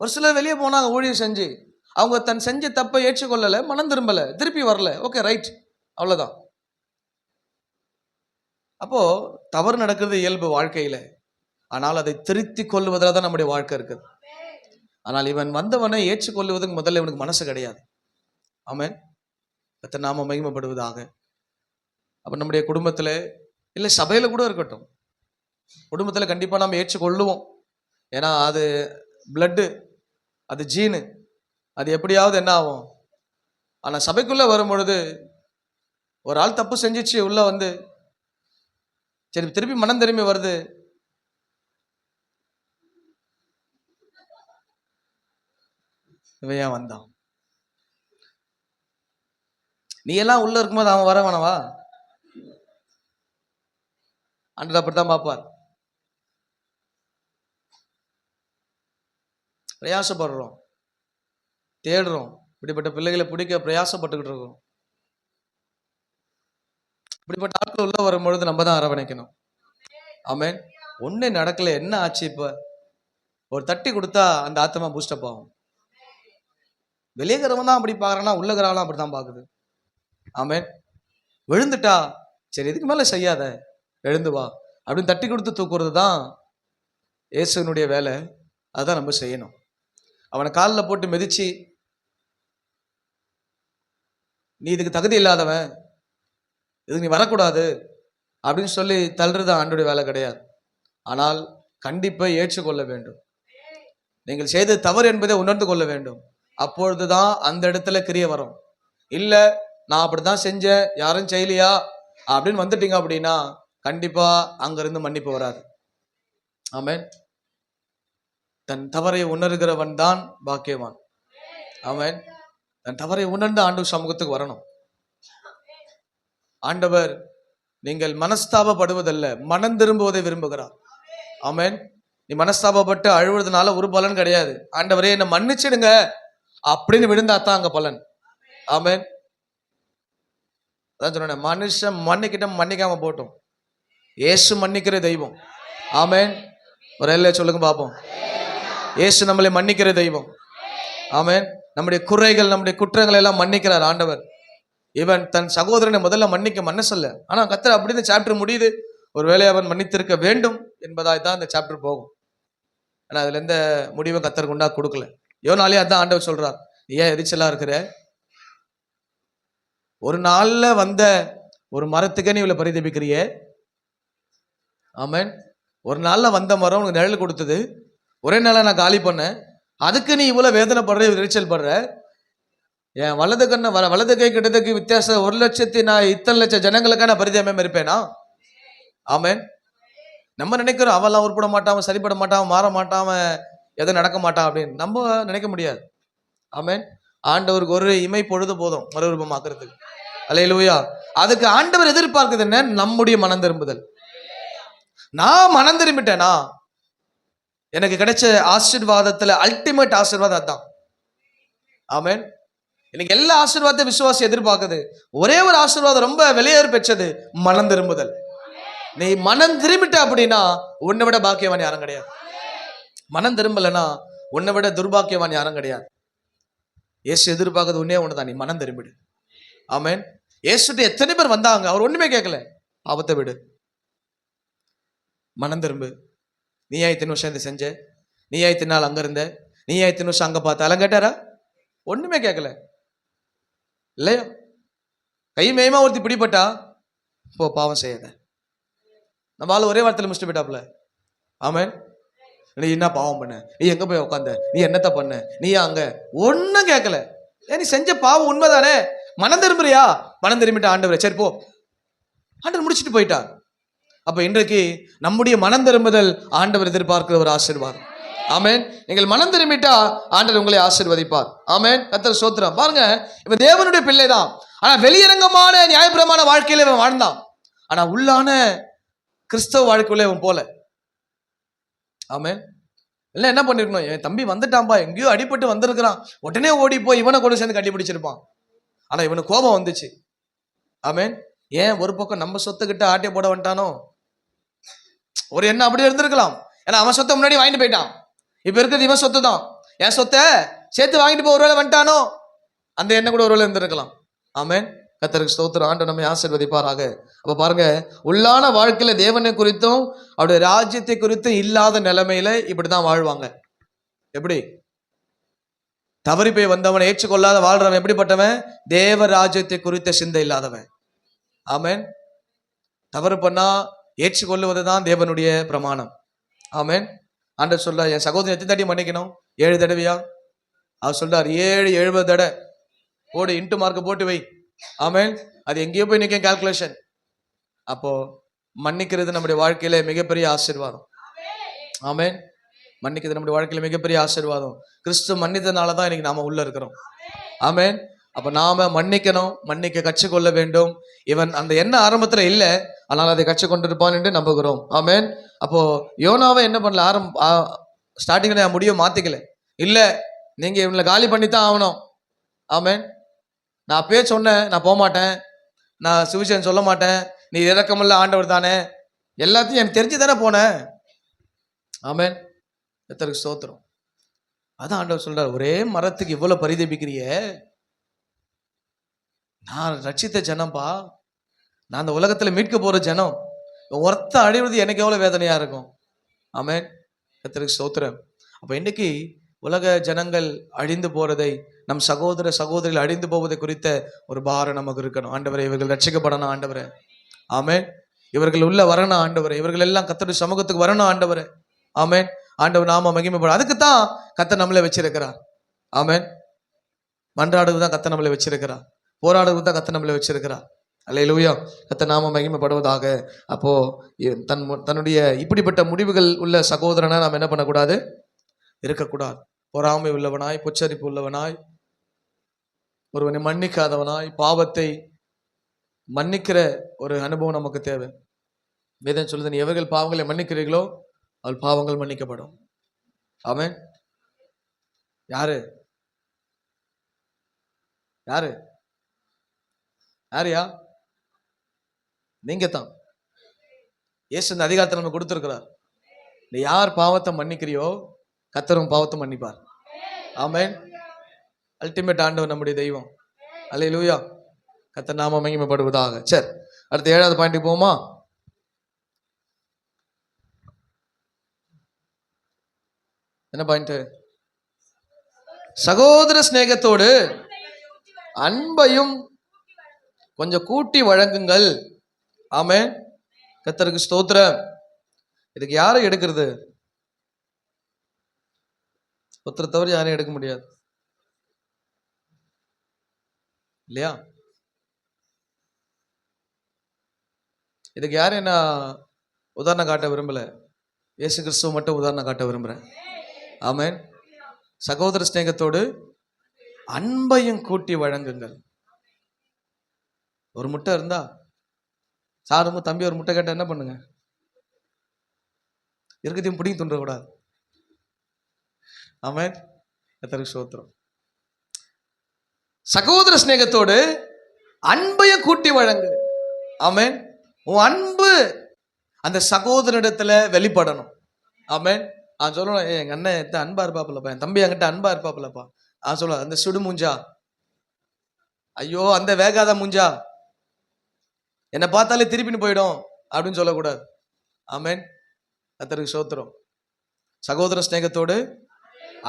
ஒரு சிலர் வெளியே போனாங்க ஊழியம் செஞ்சு, அவங்க தன் செஞ்ச தப்பை ஏற்றுக்கொள்ளல, மனம் திரும்பல, திருப்பி வரல. ஓகே ரைட், அவ்வளவுதான். அப்போ தவறு நடக்கிறது இயல்பு வாழ்க்கையில. ஆனால் அதை திருத்தி கொள்வதில் தான் நம்முடைய வாழ்க்கை இருக்குது. ஆனால் இவன் வந்தவனை ஏற்றுக்கொள்வதற்கு முதல்ல இவனுக்கு மனசு கிடையாது. ஆமென். கர்த்தர் நாம மகிமைப்படுவதாக. அப்ப நம்முடைய குடும்பத்துல இல்லை சபையில கூட இருக்கட்டும், குடும்பத்துல கண்டிப்பா நம்ம ஏற்றுக்கொள்ளுவோம். ஏன்னா அது பிளட்டு, அது ஜீனு, அது எப்படியாவது என்ன ஆகும். ஆனா சபைக்குள்ள வரும் பொழுது ஒரு ஆள் தப்பு செஞ்சிச்சு, உள்ள வந்து சரி திருப்பி மனம் திரும்பி வருது. இவன் ஏன் வந்தான்? நீ எல்லாம் உள்ள இருக்கும்போது அவன் வர வேணவா? ஆண்டவர் அப்படித்தான் பார்ப்பார். பிரயாசப்படுறோம், தேடுறோம், இப்படிப்பட்ட பிள்ளைகளை பிடிக்க பிரயாசப்பட்டுக்கிட்டு இருக்கோம். இப்படிப்பட்ட ஆட்கள் உள்ள வரும்பொழுது நம்ம தான் அரவணைக்கணும். ஆமென். ஒண்ணே நடக்கல, என்ன ஆச்சு? இப்ப ஒரு தட்டி கொடுத்தா அந்த ஆத்மா பூஸ்டப் ஆகும். வெளியேறவன் தான் அப்படி பாக்குறானா, உள்ளகிறவெல்லாம் அப்படித்தான் பாக்குது. ஆமென். விழுந்துட்டா, சரி இதுக்கு மேல செய்யாத, எழுந்து வா அப்படின்னு தட்டி கொடுத்து தூக்குறது தான் இயேசுனுடைய வேலை. அதான் நம்ம செய்யணும். அவனை காலில் போட்டு மிதிச்சு, நீ இதுக்கு தகுதி இல்லாதவன், இதுக்கு நீ வரக்கூடாது அப்படின்னு சொல்லி தள்ளுறது ஆண்டோடைய வேலை கிடையாது. ஆனால் கண்டிப்பை ஏற்றுக்கொள்ள வேண்டும். நீங்கள் செய்தது தவறு என்பதை உணர்ந்து கொள்ள வேண்டும். அப்பொழுதுதான் அந்த இடத்துல கிரிய வரும். இல்ல நான் அப்படித்தான் செஞ்சேன், யாரும் செய்யலையா அப்படின்னு வந்துட்டீங்க அப்படின்னா கண்டிப்பா அங்கிருந்து மன்னிப்பு வராது. ஆமென். தன் தவறை உணர்கிறவன் தான் பாக்கியவான். ஆமென். தன் தவறை உணர்ந்து ஆண்டவர் சமூகத்துக்கு வரணும். ஆண்டவர் நீங்கள் மனஸ்தாபப்படுவதல்ல, மனம் திரும்புவதை விரும்புகிறார். ஆமென். நீ மனஸ்தாபப்பட்டு அழுவதுனால ஒரு பலன் கிடையாது. ஆண்டவரே என்னை மன்னிச்சிடுங்க அப்படின்னு விழுந்தாத்தான் அங்க பலன். ஆமென். அதான் சொன்னேன், மனுஷன் மன்னிக்கிட்ட மன்னிக்காம போட்டோம், இயேசு மன்னிக்கிற தெய்வம். ஆமென். ஒரு எல்லையை சொல்லுங்க பாப்போம். இயேசு நம்மளை மன்னிக்கிற தெய்வம். ஆமென். நம்முடைய குறைகள், நம்முடைய குற்றங்களை எல்லாம் மன்னிக்கிறார் ஆண்டவர். இவன் தன் சகோதரனை முதல்ல மன்னிக்க மனசல்ல, ஆனா கர்த்தர் அப்படின்னு சாப்டர் முடியுது, ஒருவேளை அவன் மன்னித்திருக்க வேண்டும் என்பதாய் தான் இந்த சாப்டர் போகும். ஆனா அதுல எந்த முடிவும் கர்த்தருக்கு உண்டா கொடுக்கல. யோனாலே அதான் ஆண்டவர் சொல்றார், ஏன் எரிச்சலா இருக்கிற? ஒரு நாள்ல வந்த ஒரு மரத்துக்கே நீ இவ்வளவு பரிதபிக்கிறியே. ஆமென். ஒரு நாள்ல வந்த மரம் உனக்கு நிழல் கொடுத்தது, ஒரே நாள நான் காலி பண்ணேன், அதுக்கு நீ இவ்வளவு வேதனைப்படுற, எரிச்சல் படுற. என் வலது கண்ண வலது கை கிட்டதுக்கு வித்தியாசம் 1,00,000 நான் இத்தனை லட்சம் ஜனங்களுக்காக நான் பரிதாபம் இருப்பேனா? ஆமென். நம்ம நினைக்கிறோம் அவெல்லாம் உருப்பட மாட்டான், சரிப்பட மாட்டான், மாற மாட்டான், எதுவும் நடக்க மாட்டான் அப்படின்னு நம்ம நினைக்க முடியாது. ஆமென். ஆண்டவருக்கு ஒரு இமை பொழுது போதும் மறுரூபமாக்குறதுக்கு. அல்லேலூயா. அதுக்கு ஆண்டவர் எதிர்பார்க்குது என்ன? நம்முடைய மனம் திரும்புதல். நான் மனம் திரும்பிட்டேனா எனக்கு கிடைச்ச ஆசீர்வாதத்துல அல்டிமேட் ஆசீர்வாதம் அதான். ஆமென். இன்னைக்கு எல்லா ஆசீர்வாதத்தை விசுவாசி எதிர்பார்க்குது. ஒரே ஒரு ஆசீர்வாதம் ரொம்ப வெளியேறு பெற்றது, மனம் திரும்புதல். நீ மனம் திரும்பிட்ட அப்படின்னா உன்னை விட பாக்கியவான் யாரும் கிடையாது. மனம் திரும்பலனா உன்னை விட துர்பாக்கியவான் யாரும் கிடையாது. இயேசு எதிர்பார்க்கறது ஒன்னே ஒண்ணுதான், நீ மனம் திரும்பிடு. ஆமென். இயேசுட்ட எத்தனை பேர் வந்தாங்க, அவர் ஒண்ணுமே கேட்கல, பாவத்தை விடு, மனம் திரும்பு. நீ ஏன் இத்தனை வருஷம் இதை செஞ்ச, நீ ஏன் இத்தனை நாள் அங்க இருந்த, நீ ஏன் இத்தனை வருஷம் அங்க பார்த்த, எல்லாம் கேட்டாரா? ஒண்ணுமே கேட்கல இல்லையா? கை மேயமா ஒருத்தி பிடிப்பட்டா, போ பாவம் செய்யாத. நம்ம ஆளு ஒரே வார்த்தையில முடிச்சுட்டு போயிட்டாப்ல. ஆமென். நீ என்ன பாவம் பண்ண, நீ எங்க போய் உட்காந்த, நீ என்னத்த பண்ண, நீ அங்க ஒன்னும் கேட்கல. ஏன் நீ செஞ்ச பாவம் உண்மைதானே, மனம் திரும்புறியா? மனம் திரும்பிட்ட ஆண்டவரே சரி போ, ஆண்டவர் முடிச்சுட்டு போயிட்டார். அப்ப இன்றைக்கு நம்முடைய மனம் திரும்புதல் ஆண்டவர் எதிர்பார்க்கிற ஒரு ஆசீர்வாதம். ஆமென். நீங்கள் மனம் திரும்பிட்டா ஆண்டவர் உங்களை ஆசீர்வதிப்பார். ஆமென். கர்த்தர் ஸ்தோத்திரம். பாருங்க, இவன் தேவனுடைய பிள்ளை தான், ஆனா வெளியரங்கமான நியாயப்பிரமாண வாழ்க்கையில இவன் வாழ்ந்தான், ஆனா உள்ளான கிறிஸ்தவ வாழ்க்கையில இவன் போல. ஆமென். இல்லை என்ன பண்ணிருக்கணும், என் தம்பி வந்துட்டான்பா, எங்கேயோ அடிபட்டு வந்திருக்கிறான், உடனே ஓடி போய் இவனை கொண்டு சேர்ந்து கட்டி பிடிச்சிருப்பான். ஆனா இவனுக்கு கோபம் வந்துச்சு. ஆமென். ஏன் ஒரு பக்கம் நம்ம சொத்துக்கிட்ட ஆட்டிய போட வந்துட்டானோ, ஒரு எண்ணம் அப்படி இருந்திருக்கலாம். ஏன்னா அவன் சொத்தை முன்னாடி வாங்கிட்டு போயிட்டான், இப்ப இருக்கிறது இவன் சொத்து தான், என் சொத்தை சேர்த்து வாங்கிட்டு போய் ஒருவேளை வந்துட்டானோ, அந்த எண்ணம் கூட ஒருவேளை இருந்திருக்கலாம். ஆமென். கர்த்தருக்கு ஸ்தோத்திரம். ஆண்டவர் நம்மை ஆசீர்வதிப்பாராக. அப்ப பாருங்க, உள்ளான வாழ்க்கையில தேவனை குறித்தும் அவருடைய ராஜ்யத்தை குறித்தும் இல்லாத நிலைமையில இப்படிதான் வாழ்வாங்க. எப்படி? தவறி போய் வந்தவனை ஏற்றுக்கொள்ளாத வாழ்றவன் எப்படிப்பட்டவன்? தேவ ராஜ்யத்தை குறித்த சிந்தை இல்லாதவன். ஆமென். தவறு பண்ணா ஏற்றுக்கொள்ளுவதுதான் தேவனுடைய பிரமாணம். ஆமென். ஆண்டவர் சொல்றார், என் சகோதரன் எத்தனை தடவை மன்னிக்கணும்? 7 தடவையா? அவர் சொல்றார் 70 தடவை போடு, இன்ட்டு மார்க் போட்டு வை. ஆமென். அது எங்கேயோ போய் நிற்கும் கால்குலேஷன். அப்போ மன்னிக்கிறது நம்முடைய வாழ்க்கையில மிகப்பெரிய ஆசீர்வாதம். ஆமென். மன்னிக்கிறது நம்முடைய வாழ்க்கையில மிகப்பெரிய ஆசீர்வாதம். கிறிஸ்து மன்னித்தனால தான் இன்னைக்கு நாம உள்ள இருக்கிறோம். ஆமென். அப்ப நாம மன்னிக்கணும், மன்னிக்க கற்றுக்கொள்ள வேண்டும். இவன் அந்த எண்ணம் ஆரம்பத்துல இல்லை, ஆனால் அதை கற்றுக்கொண்டிருப்பான் என்று நம்புகிறோம். ஆமென். அப்போ யோனாவை என்ன பண்ணல, ஸ்டார்டிங்ல நான் முடிவை மாத்திக்கல, இல்ல நீங்க இவங்களை காலி பண்ணித்தான் ஆகணும். ஆமென். நான் அப்பயே சொன்னேன், நான் போக மாட்டேன், நான் சுவிசேஷம் சொல்ல மாட்டேன், நீ இரக்கமுள்ள ஆண்டவர் தானே, எல்லாத்தையும் எனக்கு தெரிஞ்சு தானே போனேன். ஆமென். கர்த்தருக்கு ஸ்தோத்திரம். அதான் ஆண்டவர் சொல்றார், ஒரே மரத்துக்கு இவ்வளவு பரிதபிக்கிறிய, நான் ரட்சித்த ஜனம்பா, நான் அந்த உலகத்துல மீட்க போற ஜனம், ஒருத்த அழிவது எனக்கு எவ்வளவு வேதனையா இருக்கும். ஆமென். கர்த்தருக்கு ஸ்தோத்திரம். அப்ப இன்னைக்கு உலக ஜனங்கள் அழிந்து போறதை, நம் சகோதர சகோதரிகள் அழிந்து போவதை குறித்த ஒரு பாரம் நமக்கு இருக்கணும். ஆண்டவரே, இவர்கள் ரட்சிக்கப்படணும் ஆண்டவரே. ஆமென். இவர்கள் உள்ள வரணும் ஆண்டவரே. இவர்கள் எல்லாம் கர்த்தருடைய சமூகத்துக்கு வரணும் ஆண்டவரே. ஆமென். ஆண்டவர் நாம மகிமைப்படும். அதுக்கு தான் கர்த்தர் நம்மளை வச்சிருக்கிறார். ஆமென். மன்றாடுவது தான் கர்த்தர் நம்மளை வச்சிருக்கிறார். போராடுவது தான் கர்த்தர் நம்மளை வச்சிருக்கிறார். அல்லேலூயா. கர்த்தர் நாம மகிமைப்படுவதாக. அப்போ தன்னுடைய இப்படிப்பட்ட முடிவுகள் உள்ள சகோதரனை நாம் என்ன பண்ணக்கூடாது? இருக்கக்கூடாது. பொறாமை உள்ளவனாய், பொச்சரிப்பு உள்ளவனாய், ஒருவனை மன்னிக்காதவனாய், பாவத்தை மன்னிக்கிற ஒரு அனுபவம் நமக்கு தேவை. வேதம் சொல்லுது, நீ எவர்கள் பாவங்களை மன்னிக்கிறீர்களோ அவள் பாவங்கள் மன்னிக்கப்படும். ஆமென். யாரு யாரு யாரையா? நீங்க தான். இயேசு இந்த அதிகாரத்தை நம்ம கொடுத்திருக்கிறார். நீ யார் பாவத்தை மன்னிக்கிறியோ கர்த்தரும் பாவத்தை மன்னிப்பார். ஆமென். அல்டிமேட் ஆண்டவர் நம்முடைய தெய்வம். அல்லேலூயா. கர்த்தர் நாம மகிமைப்படுவதாக. சரி, அடுத்த 7வது பாயிண்ட்டுக்கு போவோமா? என்ன பாயிண்ட்? சகோதர சிநேகத்தோடு அன்பையும் கொஞ்சம் கூட்டி வழங்குங்கள். ஆமென். கர்த்தருக்கு ஸ்தோத்திரம். இதுக்கு யாரை எடுக்கிறது? ஒருத்தரை தவிர யாரையும் எடுக்க முடியாது இல்லையா? இதுக்கு யாரும் என்ன உதாரணம் காட்ட விரும்பல, இயேசு கிறிஸ்துவ மட்டும் உதாரணம் காட்ட விரும்புறேன். ஆமென். சகோதர சிநேகத்தோடு அன்பையும் கூட்டி வழங்குங்கள். ஒரு முட்டை இருந்தா, சாருமு தம்பி ஒரு முட்டை கேட்டா என்ன பண்ணுங்க? இருக்கத்தையும் பிடிங்கி துண்டக்கூடாது. ஆமென். கர்த்தருக்கு ஸ்தோத்திரம். சகோதர சிநேகத்தோடு அன்பையும் கூட்டி வழங்கு. ஆமென். உன் அன்பு அந்த சகோதரிடத்துல வெளிப்படணும். ஆமென். சொல்லணும், எங்க அண்ணன் அன்பா இருப்பாப்புலப்பா, என் தம்பி என்கிட்ட அன்பா இருப்பாப்புலப்பா. சொல்ல, அந்த சுடு மூஞ்சா, ஐயோ அந்த வேகாத மூஞ்சா, என்னை பார்த்தாலே திருப்பின்னு போயிடும் அப்படின்னு சொல்லக்கூடாது. ஆமென். கர்த்தருக்கு ஸ்தோத்திரம். சகோதர சிநேகத்தோடு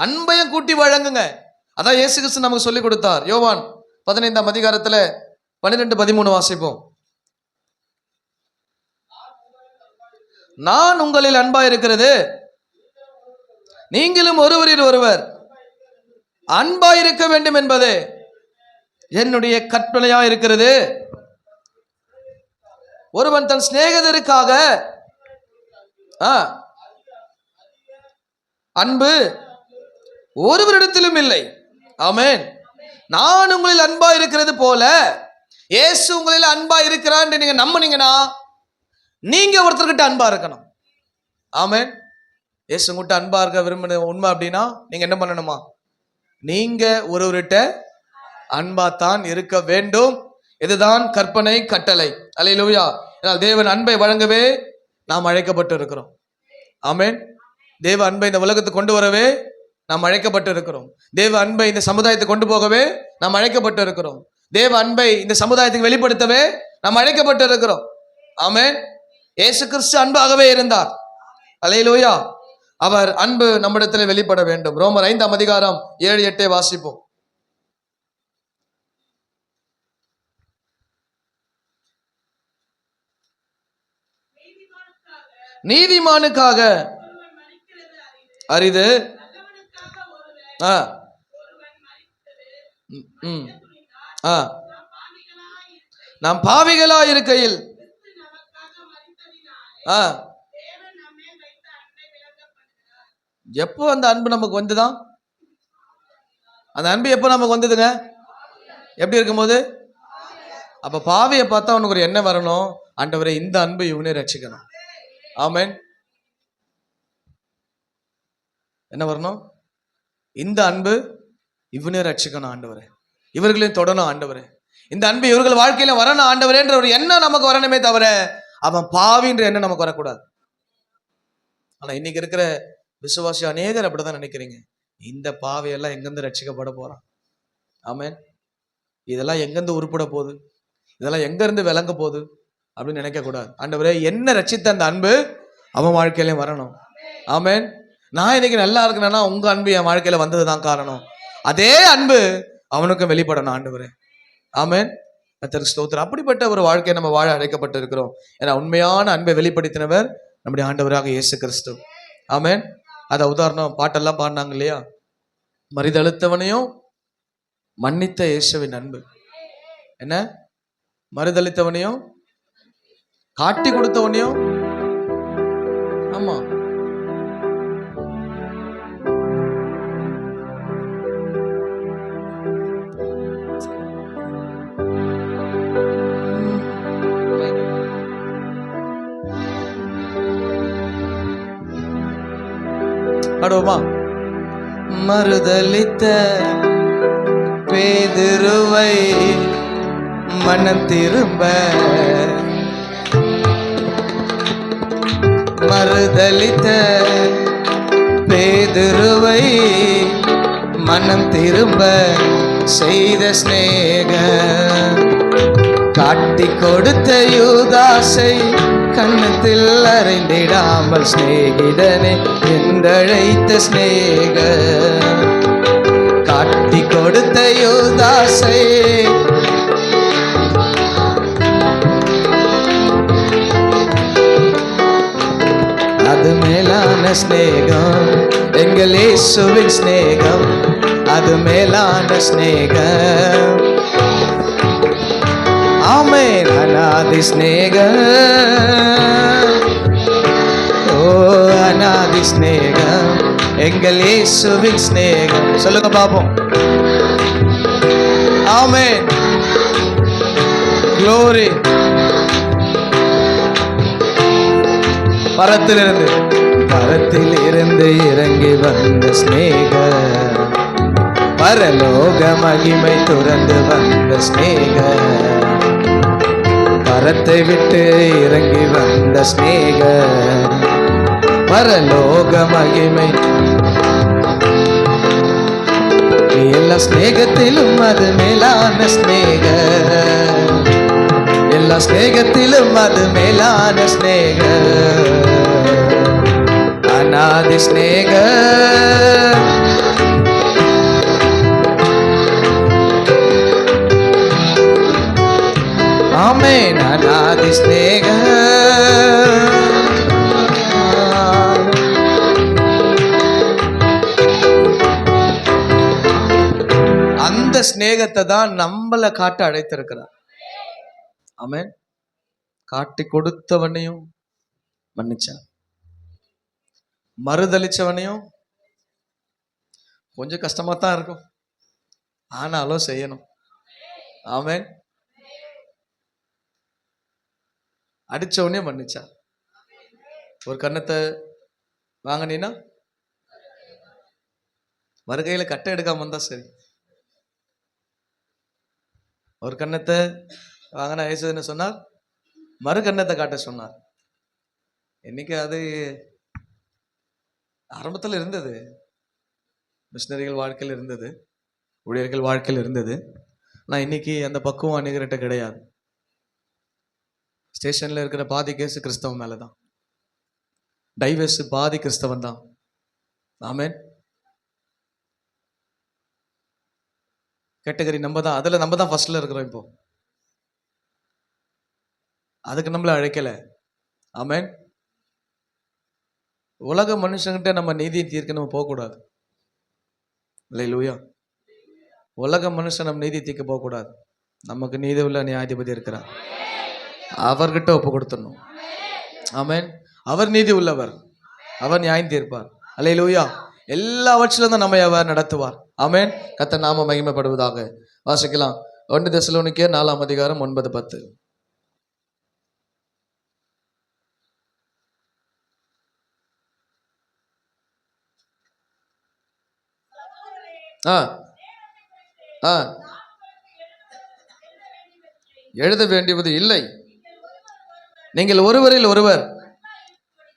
அன்பையும் கூட்டி வழங்குங்க. அதான் இயேசு கிறிஸ்து நமக்கு சொல்லி கொடுத்தார். யோவான் 15ஆம் அதிகாரத்துல 12-13 வாசிப்போம். நான் உங்களில் அன்பா இருக்கிறது, நீங்களும் ஒருவரில் ஒருவர் அன்பா இருக்க வேண்டும் என்பது என்னுடைய கற்பனையா இருக்கிறது. ஒருவன் தன் சிநேகிதருக்காக அன்பு ஒருவரிடத்திலும் இல்லை. ஆமென். நான் உங்களில் அன்பா இருக்கிறது போல இயேசு உங்களில் அன்பா இருக்கிறான் நீங்க நம்புனீங்கன்னா நீங்க ஒருத்தர்கிட்ட அன்பா இருக்கணும். ஆமென். இயேசு உங்கள்கிட்ட அன்பா இருக்க விரும்பின உண்மை அப்படின்னா நீங்க என்ன பண்ணணுமா? நீங்க ஒருவர்கிட்ட அன்பாத்தான் இருக்க வேண்டும். இதுதான் கற்பனை கட்டளை. அல்லேலூயா. தேவன் அன்பை வழங்கவே நாம் அழைக்கப்பட்டு இருக்கிறோம். ஆமென். தேவ அன்பை இந்த உலகத்துக்கு கொண்டு வரவே நாம் அழைக்கப்பட்டு இருக்கிறோம். தேவ அன்பை இந்த சமுதாயத்தை கொண்டு போகவே நாம் அழைக்கப்பட்டு இருக்கிறோம். தேவ அன்பை இந்த சமுதாயத்துக்கு வெளிப்படுத்தவே நாம் அழைக்கப்பட்டு இருக்கிறோம். ஆமென். இயேசு கிறிஸ்து அன்பாகவே இருந்தார். அல்லேலூயா. அவர் அன்பு நம்மிடத்தில் வெளிப்பட வேண்டும். ரோமர் 5ஆம் அதிகாரம் 7-8 வாசிப்போம். நீதிமானுக்காக அரிது, நாம் பாவிகளா இருக்கையில் எப்போ அந்த அன்பு நமக்கு வந்துதான்? அந்த அன்பு எப்போ நமக்கு வந்ததுங்க? எப்படி இருக்கும்போது? அப்ப பாவியை பார்த்தா அவனுக்கு ஒரு எண்ணம் வரணும், ஆண்டவரே இந்த அன்பு இவனே ரட்சிக்கணும். ஆமென். என்ன வரணும்? இந்த அன்பு இவனே ரட்சிக்கணும் ஆண்டவரே, இவர்களையும் தொடணும் ஆண்டவரே, இந்த அன்பு இவர்கள் வாழ்க்கையில வரணும் ஆண்டவரேன்ற ஒரு எண்ணம் நமக்கு வரணுமே தவிர அவன் பாவின்ற எண்ணம் நமக்கு வரக்கூடாது. ஆனா இன்னைக்கு இருக்கிற விசுவாசி அநேகர் அப்படிதான் நினைக்கிறீங்க. இந்த பாவையெல்லாம் எங்கிருந்து ரட்சிக்கப்பட போறான்? ஆமென். இதெல்லாம் எங்கிருந்து உருப்பட போகுது, இதெல்லாம் எங்க இருந்து விளங்க போகுது அப்படின்னு நினைக்க கூடாது. ஆண்டவரே என்ன ரட்சித்த அந்த அன்பு அவன் வாழ்க்கையிலையும் வரணும். ஆமென். நான் இன்னைக்கு நல்லா இருக்கணும்னா உங்க அன்பு என் வாழ்க்கையில வந்ததுதான் காரணம். அதே அன்பு அவனுக்கும் வெளிப்படணும் ஆண்டவரே. ஆமென். கர்த்தருக்கு ஸ்தோத்திரம். அப்படிப்பட்ட ஒரு வாழ்க்கையை நம்ம வாழ அழைக்கப்பட்டு இருக்கிறோம். ஏன்னா உண்மையான அன்பை வெளிப்படுத்தினவர் நம்முடைய ஆண்டவராக இயேசு கிறிஸ்து. ஆமென். அத உதாரணம் பாட்டெல்லாம் பாடினாங்க இல்லையா? மரிதளித்தவனையும் மன்னித்த இயேசுவின் அன்பு என்ன? மறுதளித்தவனையும் காட்டி கொடுத்தவனையும். ஆமா, பாடுவோமா? மறுதலித்த பேதுருவை மனம் திரும்ப, மறுதலித்த பேதுருவை மனம் திரும்ப செய்த சிநேக, காட்டி கொடுத்த யூதாசை கண்ணத்தில் அறைந்திடாமல் சிநேகிதனே என்றழைத்த சிநேக, காட்டி கொடுத்த யூதாசை அது மேலான ஸ்நேகம், எங்கள் இயேசுவின் ஸ்நேகம், அது மேலான ஸ்நேகம். ஆமென். அநாதி ஸ்நேகம், ஓ அநாதி ஸ்நேகம், எங்கள் இயேசுவின் ஸ்நேகம். சொல்லுங்க பாப்போம். ஆமென். க்ளோரி. பரத்திலிருந்து இறங்கி வந்த ஸ்நேக, பரலோக மகிமை துறந்து வந்த ஸ்நேக, பரத்தை விட்டு இறங்கி வந்த ஸ்நேக, பரலோக மகிமை. எல்லா ஸ்நேகத்திலும் அது மேலான ஸ்நேக, எல்லா ஸ்நேகத்திலும் அது மேலான ஸ்நேக, அநாதி ஸ்நேக. ஆமென். அநாதி ஸ்நேக. அந்த ஸ்நேகத்தை தான் நம்மளை காட்ட அழைத்திருக்கிறார். ஆமென். காட்டி கொடுத்தவனையும் மன்னிச்சான், மறுதளிச்சவனையும். கொஞ்சம் கஷ்டமா தான் இருக்கும், ஆனாலும் செய்யணும். ஆமென். அடிச்சவனே மன்னிச்சான். ஒரு கன்னத்தை வாங்கினீன்னா வருகையில கட்டை எடுக்காம வந்தா சரி. ஒரு கன்னத்தை வாங்கினா இயேசு என்ன சொன்னார்? மறு கன்னத்தை காட்ட சொன்னார். இன்னைக்கு அது ஆரம்பத்தில் இருந்தது, மிஷினரிகள் வாழ்க்கையில் இருந்தது, ஊழியர்கள் வாழ்க்கையில் இருந்தது. ஆனால் இன்னைக்கு அந்த பக்குவம் அநேகர்கிட்ட கிடையாது. ஸ்டேஷன்ல இருக்கிற பாதி கேஸ் கிறிஸ்தவன் மேலதான், டைவர்ஸ் பாதி கிறிஸ்தவன் தான். ஆமென். கேட்டகரி நம்ம தான், அதில் நம்ம தான் ஃபர்ஸ்ட்ல இருக்கிறோம். இப்போ அதுக்கு நம்மள அழைக்கல. ஆமென். உலக மனுஷங்கிட்ட நம்ம நீதியை தீர்க்க நம்ம போகக்கூடாது. அல்லேலூயா. உலக மனுஷன் நம்ம நீதி தீர்க்க போகக்கூடாது. நமக்கு நீதி உள்ள நியாயாதிபதி இருக்கிறார், அவர்கிட்ட ஒப்பு கொடுத்துடணும். ஆமென். அவர் நீதி உள்ளவர், அவர் நியாயம் தீர்ப்பார். அல்லேலூயா. எல்லாவற்றிலும் தான் நம்மை அவர் நடத்துவார். ஆமென். கர்த்தர் நாம மகிமைப்படுவதாக. வாசிக்கலாம் 1 தெசலோனிக்கேயர் 4:9-10. ஆ ஆ எழுத வேண்டியது இல்லை. நீங்கள் ஒருவரில் ஒருவர்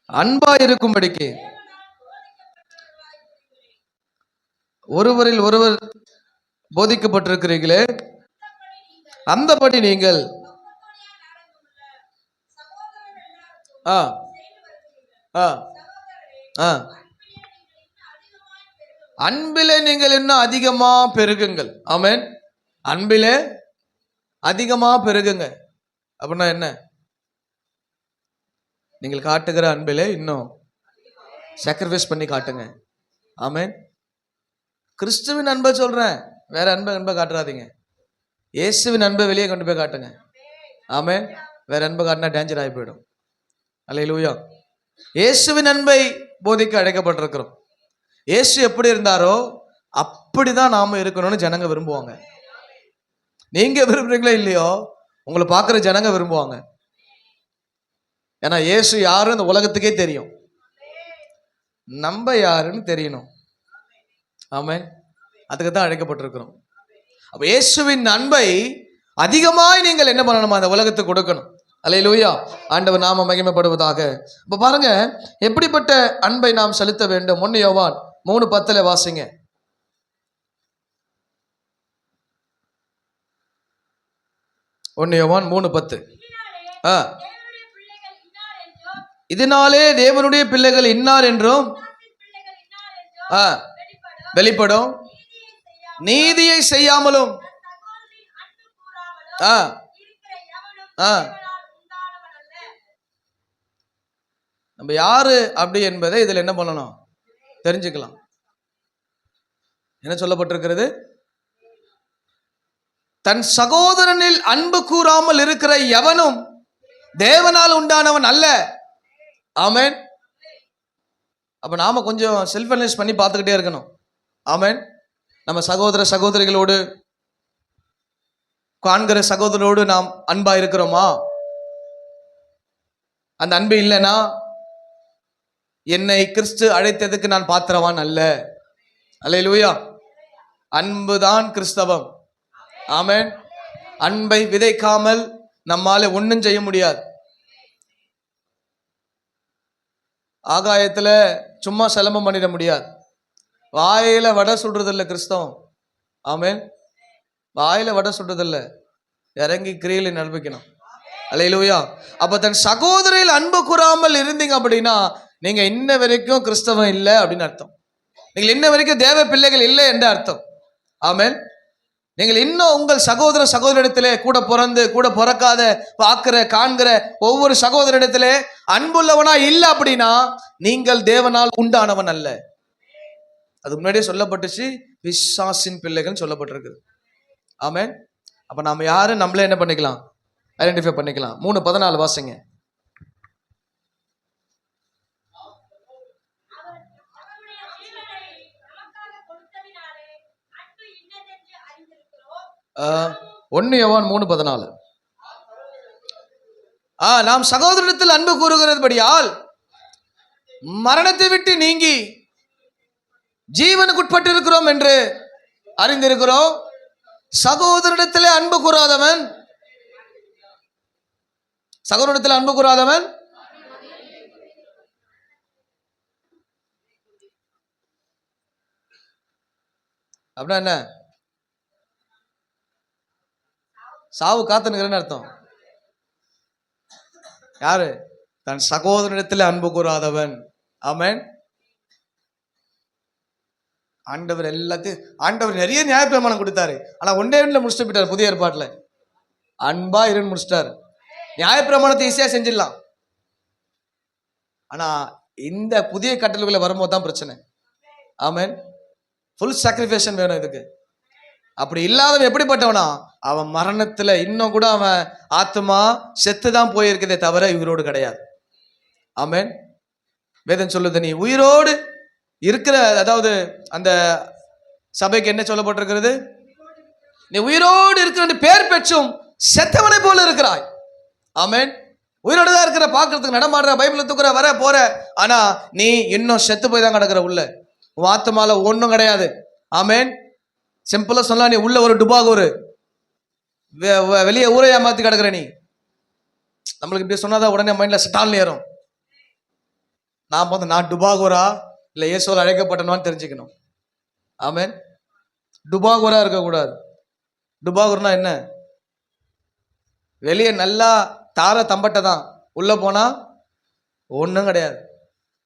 அன்பாய் இருக்கும்படிக்கு ஒருவரில் ஒருவர் போதிக்கப்பட்டிருக்கிறீர்களே, அந்தபடி நீங்கள் அன்பிலே நீங்கள் இன்னும் அதிகமா பெருகுங்கள். ஆமென். அன்பிலே அதிகமா பெருகுங்க. அப்படின்னா என்ன? நீங்கள் காட்டுகிற அன்பிலே இன்னும் சாக்ரிஃபைஸ் பண்ணி காட்டுங்க. ஆமென். கிறிஸ்துவின் அன்பை சொல்றேன், வேற அன்பை காட்டுறாதீங்க. இயேசுவின் அன்பை வெளியே கொண்டு போய் காட்டுங்க. ஆமென். வேற அன்பை காட்டினா டேஞ்சர் ஆகி போயிடும். அல்லேலூயா. இயேசுவின் அன்பை போதிக்க அழைக்கப்பட்டிருக்கிறோம். இயேசு எப்படி இருந்தாரோ அப்படிதான் நாம இருக்கணும்னு ஜனங்க விரும்புவாங்க. நீங்க விரும்புறீங்களோ இல்லையோ, உங்களை பார்க்குற ஜனங்க விரும்புவாங்க. ஏன்னா இயேசு யாரும் இந்த உலகத்துக்கே தெரியும், நம்ம யாருன்னு தெரியணும். ஆமென். அதுக்கு தான் அழைக்கப்பட்டிருக்கிறோம். அப்ப இயேசுவின் அன்பை அதிகமாய் நீங்கள் என்ன பண்ணணுமா? அந்த உலகத்துக்கு கொடுக்கணும். அல்லேலூயா. ஆண்டவர் நாம மகிமைப்படுவதாக. இப்ப பாருங்க, எப்படிப்பட்ட அன்பை நாம் செலுத்த வேண்டும். 1 யோவான் 3:10 வாசிங்க. 1 யோவான் 3:10. இதனாலே தேவனுடைய பிள்ளைகள் இன்னார் என்றும் வெளிப்படும், நீதியை செய்யாமலும் நம்ம யாரு அப்படி என்பதை இதுல என்ன பண்ணணும்? தெரிஞ்சுக்கலாம். என்ன சொல்லப்பட்டிருக்கிறது? தன் சகோதரனில் அன்பு கூறாமல் இருக்கிற எவனும் தேவனால் உண்டானவன் அல்ல. ஆமென். அப்ப நாம கொஞ்சம் செல்ஃப் அனலைஸ் பண்ணி பார்த்துக்கிட்டே இருக்கணும். ஆமென். நம்ம சகோதர சகோதரிகளோடு, காண்கிற சகோதரரோடு நாம் அன்பா இருக்கிறோமா? அந்த அன்பு இல்லைன்னா என்னை கிறிஸ்து அழைத்ததுக்கு நான் பாத்திரவான் அல்ல. அல்லேலூயா. அன்புதான் கிறிஸ்தவம். ஆமென். அன்பை விதைக்காமல் நம்மால ஒன்றும் செய்ய முடியாது. ஆகாயத்துல சும்மா சிலம்பம் பண்ணிட முடியாது. வாயில வடை சுடுறதில்ல கிறிஸ்தவம். ஆமென். வாயில வடை சுடுறதில்ல, இறங்கி கிரியில நடப்பிக்கணும். அல்லேலூயா. அப்ப தன் சகோதரில் அன்பு கூறாமல் இருந்தீங்க அப்படின்னா நீங்க இன்ன வரைக்கும் கிறிஸ்தவம் இல்லை அப்படின்னு அர்த்தம். நீங்கள் இன்ன வரைக்கும் தேவ பிள்ளைகள் இல்லை என்று அர்த்தம். ஆமென். நீங்கள் இன்னும் உங்கள் சகோதர சகோதரிடத்திலே கூட பிறந்து கூட பிறக்காத பார்க்கிற காண்கிற ஒவ்வொரு சகோதரிடத்திலே அன்புள்ளவனா இல்லை அப்படின்னா நீங்கள் தேவனால் உண்டானவன் அல்ல. அது முன்னாடியே சொல்லப்பட்டுச்சு, பிசாசின் பிள்ளைகள் சொல்லப்பட்டிருக்கு. ஆமென். அப்ப நாம யாரு நம்மளே என்ன பண்ணிக்கலாம்? ஐடென்டிஃபை பண்ணிக்கலாம். 3:14 வாசிங்க. ஒன்னு யோவான் 3:14. நாம் சகோதரத்தில் அன்பு கூறுகிறபடியால் மரணத்தை விட்டு நீங்கி ஜீவனுக்குட்பட்டு இருக்கிறோம் என்று அறிந்திருக்கிறோம். சகோதரத்திலே அன்பு கூறாதவன் சகோதரத்தில் அன்பு கூறாதவன் அப்படின்னா என்ன? சாவு காத்துனுக்கிறேன்னு அர்த்தம். யாரு? தன் சகோதரனிடத்தில் அன்பு கூறாதவன். ஆமென். ஆண்டவர் எல்லாத்தையும், ஆண்டவர் நிறைய நியாயப்பிரமாணம் கொடுத்தாரு. ஆனா ஒன்றே ஒன்றுல முடிச்சுட்டு போயிட்டார். புதிய ஏற்பாட்டுல அன்பா இருன்னு முடிச்சிட்டாரு. நியாயப்பிரமாணத்தை ஈஸியா செஞ்சிடலாம். ஆனா இந்த புதிய கட்டளைக்குள்ள வரும்போது தான் பிரச்சனை. ஆமென். ஃபுல் சாக்ரிஃபைஸ் வேணும் இதுக்கு. அப்படி இல்லாதவன் எப்படிப்பட்டவனா? அவன் மரணத்துல இன்னும் கூட அவன் ஆத்மா செத்துதான் போயிருக்கதே தவிர உயிரோடு கிடையாது. ஆமென். வேதம் சொல்லுது, நீ உயிரோடு இருக்கிற, அதாவது அந்த சபைக்கு என்ன சொல்லப்பட்டிருக்கிறது? நீ உயிரோடு இருக்கிற பேர் பெற்றும் செத்தவனை போல இருக்கிறாய். ஆமென். உயிரோடு தான் இருக்கிற, பார்க்கறதுக்கு நடமாடுற, பைபிள் தூக்குற, வர போற, ஆனா நீ இன்னும் செத்து போய் தான் கிடக்குற. உள்ள உன் ஆத்மால ஒன்றும் கிடையாது. ஆமென். சிம்பிளா சொல்லலாம், நீ உள்ள ஒரு டுபாகூர், வெளியே ஊரை ஏமாத்தி கிடக்குற நீ. நம்மளுக்கு இப்படி சொன்னாதான் உடனே மைண்ட்ல ஸ்டால் ஏறும். நான் டுபாகோரா இல்லை இயேசுவால் அழைக்கப்பட்டனான்னு தெரிஞ்சுக்கணும். ஆமென். டுபாகோரா இருக்கக்கூடாது. டுபாகூர்னா என்ன? வெளியே நல்லா தார தம்பட்டை தான், உள்ள போனா ஒன்றும் கிடையாது.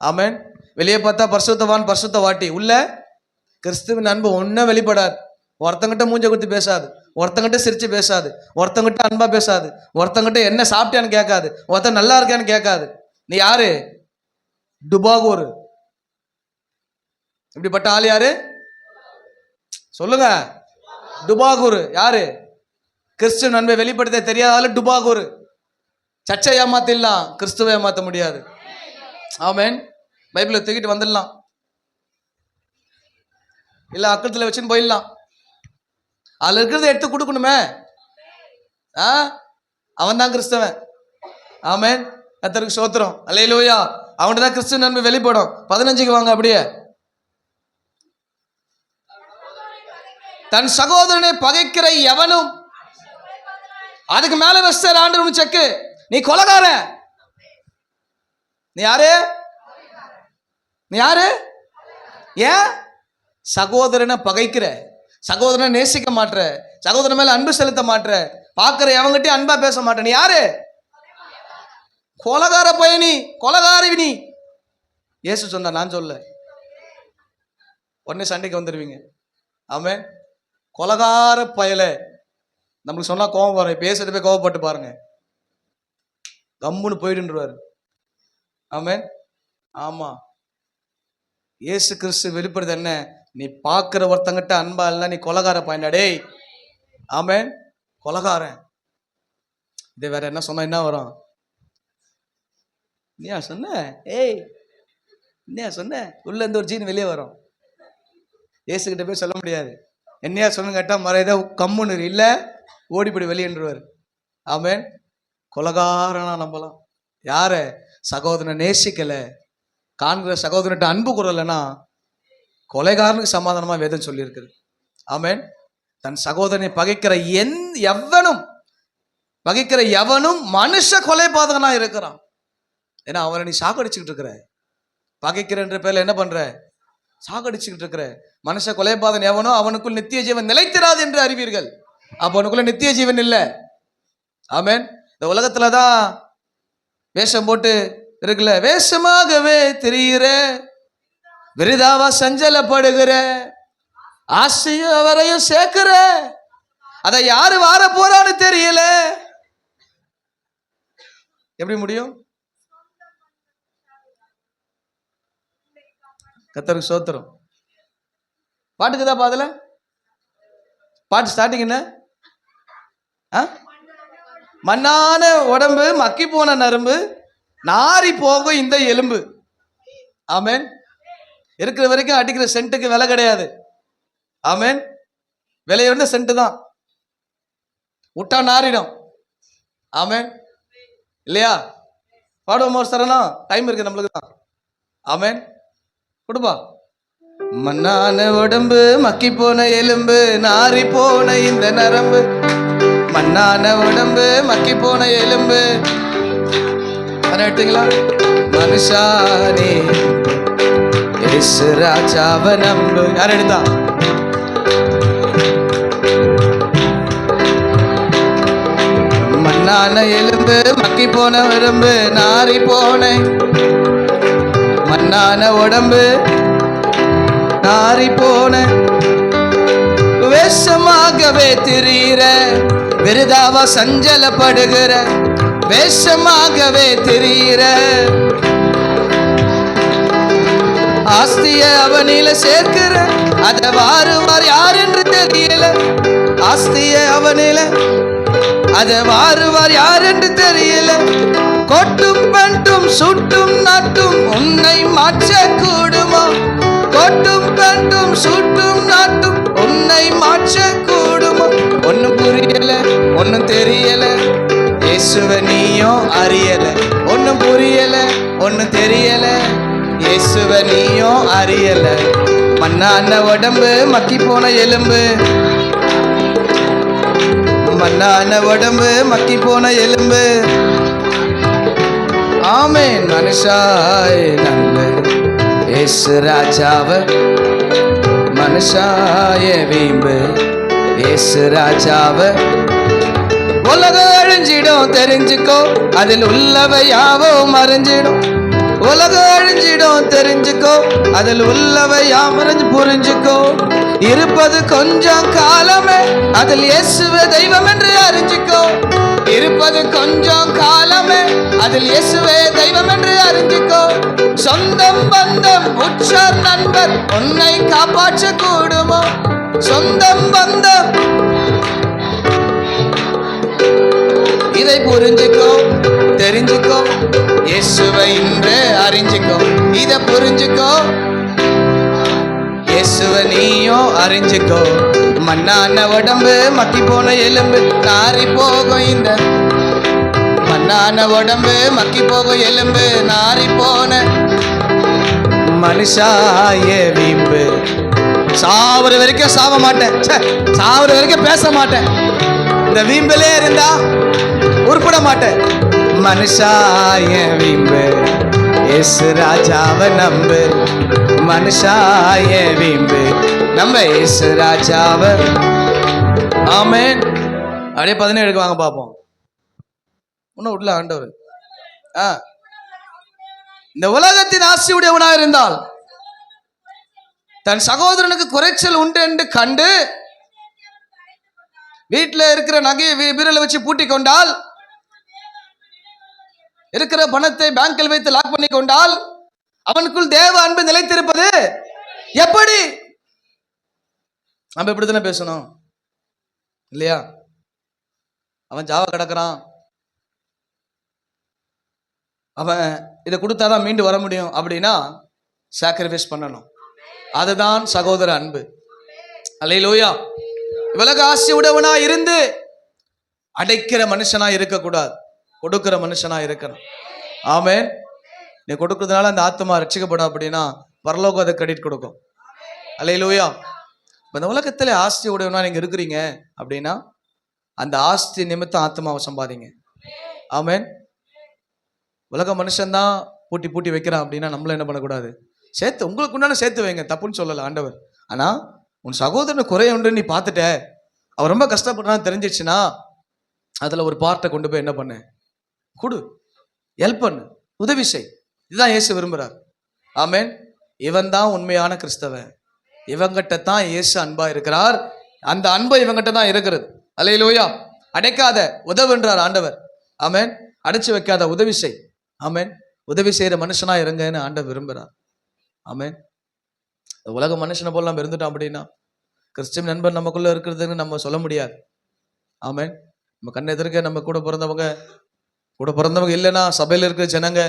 ஆமென். வெளியே பார்த்தா பரிசுத்தவான் பரிசுத்த வாட்டி, உள்ள கிறிஸ்துவின் அன்பு ஒன்றும் வெளிப்படாது. ஒருத்தங்கிட்ட மூஞ்ச குத்தி பேசாது, ஒருத்தங்கிட்ட சிரிச்சு பேசாது, ஒருத்தங்கிட்ட அன்பா பேசாது, ஒருத்தங்கிட்ட என்ன சாப்பிட்டியான்னு கேட்காது, ஒருத்தன் நல்லா இருக்கான்னு கேட்காது. நீ யாரு? டுபாகூர். இப்படிப்பட்ட ஆள் யாரு சொல்லுங்க? டுபாகூர். யாரு? கிறிஸ்துவின் அன்பை வெளிப்படுத்த தெரியாத ஆளு டுபாகூர். சர்ச்சை ஏமாத்திடலாம், கிறிஸ்துவை ஏமாத்த முடியாது. ஆமென். பைபிளை தூக்கிட்டு வந்துடலாம், இல்ல அக்கத்துல வச்சுன்னு போயிடலாம். அதுல இருக்கிறத எடுத்து கொடுக்கணுமே. அவன் தான் கிறிஸ்தவன். ஆமென். கர்த்தருக்கு ஸ்தோத்திரம். அல்லேலூயா. அவன்கிட்ட தான் கிறிஸ்துவின் அன்பு வெளிப்படும். 15க்கு வாங்க. அப்படியே தன் சகோதரனை பகைக்கிற எவனும், அதுக்கு மேல வெஸ்டர் ஆண்டு செக்கு, நீ கொலைகார. நீ யாரு? நீ யாரு? ஏன் சகோதரனை பகைக்கிற? சகோதரனை நேசிக்க மாட்ற, சகோதரன் மேல அன்பு செலுத்த மாட்ற, பாக்குற எவங்கிட்டே அன்பா பேச மாட்டேன். நீ யாரு? கொலகார பயணி, கொலகாரி நீ. இயேசு சொன்ன, நான் சொல்ல. உடனே சண்டைக்கு வந்துடுவீங்க. ஆமென். கொலகார பயல நம்மளுக்கு சொன்னா கோபம் வரும். பேசுறது போய் கோபப்பட்டு பாருங்க, கம்முன்னு போயிடுன்றாரு. ஆமென். ஆமா. இயேசு கிறிஸ்து வெளிப்படுது என்ன? நீ பார்க்கிற ஒருத்தங்கிட்ட அன்பா இல்ல, நீ கொலகார பயனாடே. ஆமென். கொலகாரன். இதை வேற என்ன சொன்னா என்ன வரும்? நீயா சொன்ன? ஏய் என்னையா சொன்ன? உள்ள இருந்து ஒரு ஜீன் வெளியே வரும். இயேசுகிட்ட போய் சொல்ல முடியாது. என்னையா சொன்னு கேட்டா மறையத கம்முன்னு இல்ல, ஓடிப்படி வெளியேன்றுவார். ஆமென். கொலகாரனா நம்பலாம். யார? சகோதரனை நேசிக்கல, காண்கிற சகோதரன்ட்ட அன்பு கூறலைன்னா கொலைகாரனுக்கு சமாதானமா வேதம் சொல்லி இருக்குது. ஆமென். தன் சகோதரனை பகைக்கிற எவனும் மனுஷ கொலை பாதகனா இருக்கிறான். ஏன்னா அவனை நீ சாக்கடிச்சுக்கிட்டு இருக்கிற. பகைக்கிறன்ற பேர்ல என்ன பண்ற? சாகடிச்சுக்கிட்டு இருக்கிற. மனுஷ கொலைபாதன் எவனோ அவனுக்குள் நித்திய ஜீவன் நிலைத்திராது என்று அறிவீர்கள். அப்ப அவனுக்குள்ள நித்திய ஜீவன் இல்லை. ஆமென். இந்த உலகத்துலதான் வேஷம் போட்டு இருக்குல்ல, வேஷமாகவே தெரிகிற, விருதாவா சஞ்சலப்படுகிற, ஆசையும் அவரையும் சேர்க்கிற, அதை யாரு வார போறான்னு தெரியல. எப்படி முடியும்? கர்த்தருக்கு ஸ்தோத்திரம். பாட்டுக்குதா பாதல பாட்டு ஸ்டார்டிங் என்ன? மண்ணான உடம்பு, மக்கி போன நரம்பு, நாரி போகும் இந்த எலும்பு. ஆமென். இருக்கிற வரைக்கும் அடிக்கிற சென்ட்டுக்கு விலை கிடையாது. ஆமென். விலையுள்ள சென்ட் தான், விட்டா நாரிடும். ஆமென். இல்லையா? பாடுவோம் ஒரு சரணம். டைம் இருக்கு நம்மளுக்கு தான். ஆமென். கொடுப்பா. மண்ணான உடம்பு, மக்கி போன எலும்பு, நாரி போன இந்த நரம்பு. மண்ணான உடம்பு, மக்கி போன எலும்பு. எடுத்தீங்களா? மனுஷானே இயேசு ராஜாவை நம்பு. யார் எடுத்தா? மண்ணான எலும்பு, மக்கி போன உடம்பு, நாரி போன மண்ணான உடம்பு, நாரி போன, வேஷமாகவே திரியிற, விருதாவா சஞ்சலப்படுகிற, வேஷமாகவே திரியிற, ஆஸ்திய அவனில சேர்க்கிற, அத வாருவார் யார் என்று தெரியல. ஆஸ்திய அவனில அத வாருவார் யார் என்று தெரியல. கொட்டும் பண்டும் சுட்டும் நட்டும் உன்னை மாற்ற கூடுமா? கொட்டும் பண்டும் சுட்டும் நட்டும் உன்னை மாற்ற கூடுமா? ஒன்னும் புரியல, ஒன்னும் தெரியல, இயேசுவை நீயும் அறியல. ஒன்னும் புரியல, ஒன்னும் தெரியல, இயேசுவை நீயும் அறியல. மண்ணான உடம்பு, மக்கி போன எலும்பு, மண்ணான உடம்பு மக்கி போன எலும்பு. ஆமென். மனுஷாய் நல்லது இயேசு ராஜாவ, மனுஷாய வீம்பு இயேசு ராஜாவ. உலகம் அழிஞ்சிடும் தெரிஞ்சுக்கோ, அதில் உள்ளவை யாவும் மறைஞ்சிடும். உலகம் அழிஞ்சிடும் தெரிஞ்சுக்கோ, அதில் உள்ளவை யாவும் புரிஞ்சுக்கோ. இருப்பது கொஞ்சம் காலமே, அதில் இயேசுவே தெய்வம் என்று அறிஞ்சிக்கோ. இருப்பது கொஞ்சம் காலமே, அதில் இயேசுவே தெய்வம் என்று அறிஞ்சிக்கோ. சொந்தம் பந்தம் உற்றார் நண்பர் உன்னை காப்பாற்ற கூடுமோ? சொந்தம் பந்தம் இதை புரிஞ்சுக்கோ, தெரிஞ்சுக்கோ. இயேசுவை இன்று அறிஞ்சுக்கோ, இதை புரிஞ்சுக்கோ. இயேசுவை நீயோ அறிஞ்சுக்கோ. மண்ணான உடம்பு மக்கி போன எலும்பு நாரி போகும். இந்த மண்ணான உடம்பு மக்கி போகும் எலும்பு நாரி போன மனுஷாய வீம்பு. சாவர வரைக்கும் சாவ மாட்டேன், சாவர வரைக்கும் பேச மாட்டேன். இந்த வீம்பிலே இருந்தா உருப்பட மாட்டேன். மனுஷாய வீம்பு இயேசு ராஜாவை நம்பு. மனுஷாய வீம்பு நம்ம இயேசு ராஜாவை. ஆமென். அப்படியே 17 வாங்க பார்ப்போம். ஒன்னும் விடல ஆண்டவர். இந்த உலகத்தின் ஆசையுடையவனாக இருந்தால் தன் சகோதரனுக்கு குறைச்சல் உண்டு என்று கண்டு வீட்டில் இருக்கிற நகையை வீரலை வச்சு பூட்டி கொண்டால், இருக்கிற பணத்தை பேங்கில் வைத்து லாக் பண்ணி கொண்டால், அவனுக்குள் தேவ அன்பு நிலைத்திருப்பது எப்படி? நம்ம இப்படித்தானே பேசணும் இல்லையா? அவன் ஜாவ கிடக்குறான், அவன் இதை கொடுத்தாதான் மீண்டு வர முடியும் அப்படின்னா சாக்ரிஃபைஸ் பண்ணணும். அதுதான் சகோதர அன்பு. அல்லேலூயா. உலக ஆசை உடையவனா இருந்து அடைக்கிற மனுஷனா இருக்கக்கூடாது, கொடுக்கிற மனுஷனா இருக்கணும். ஆமென். நீ கொடுக்கறதுனால அந்த ஆத்மா ரட்சிக்கப்படும் அப்படின்னா பரலோகம் அதை கிரெடிட் கொடுக்கும். அல்லேலூயா. இந்த உலகத்துல ஆஸ்தி உடையவனா நீங்க இருக்கிறீங்க அப்படின்னா அந்த ஆஸ்தி நிமித்தம் ஆத்மாவை சம்பாதிங்க. ஆமென். உலக மனுஷன்தான் பூட்டி பூட்டி வைக்கிறான் அப்படின்னா நம்மள என்ன பண்ணக்கூடாது? சேர்த்து உங்களுக்கு உண்டான சேர்த்து வைங்க, தப்புன்னு சொல்லல ஆண்டவர். ஆனா உன் சகோதரன் குறைய உண்டு நீ பார்த்துட்ட, அவர் ரொம்ப கஷ்டப்படுறான்னு தெரிஞ்சிச்சுன்னா அதுல ஒரு பார்ட்டை கொண்டு போய் என்ன பண்ணு, கொடு, ஹெல்ப் பண்ணு, உதவி செய். இதுதான் இயேசு விரும்புறார். ஆமென். இவன் தான் உண்மையான கிறிஸ்தவன். இவங்கிட்ட தான் இயேசு அன்பா இருக்கிறார். அந்த அன்பு இவங்கிட்ட தான் இருக்கிறது. அல்லேலூயா. அடைக்காத உதவுன்றார் ஆண்டவர். ஆமென். அடைச்சு வைக்காத உதவி செய். ஆமென். உதவி செய்யற மனுஷனா இருங்கன்னு ஆண்டவர் விரும்புறார். ஆமென். உலக மனுஷனை போல நம்ம இருந்துட்டோம் அப்படின்னா கிறிஸ்டியன் நண்பர் நமக்குள்ள இருக்கிறதுன்னு நம்ம சொல்ல முடியாது. ஆமென். நம்ம கண்ணை எதிர்க்க நம்ம கூட பிறந்தவங்க இல்லைன்னா சபையில் இருக்கிற ஜனங்க,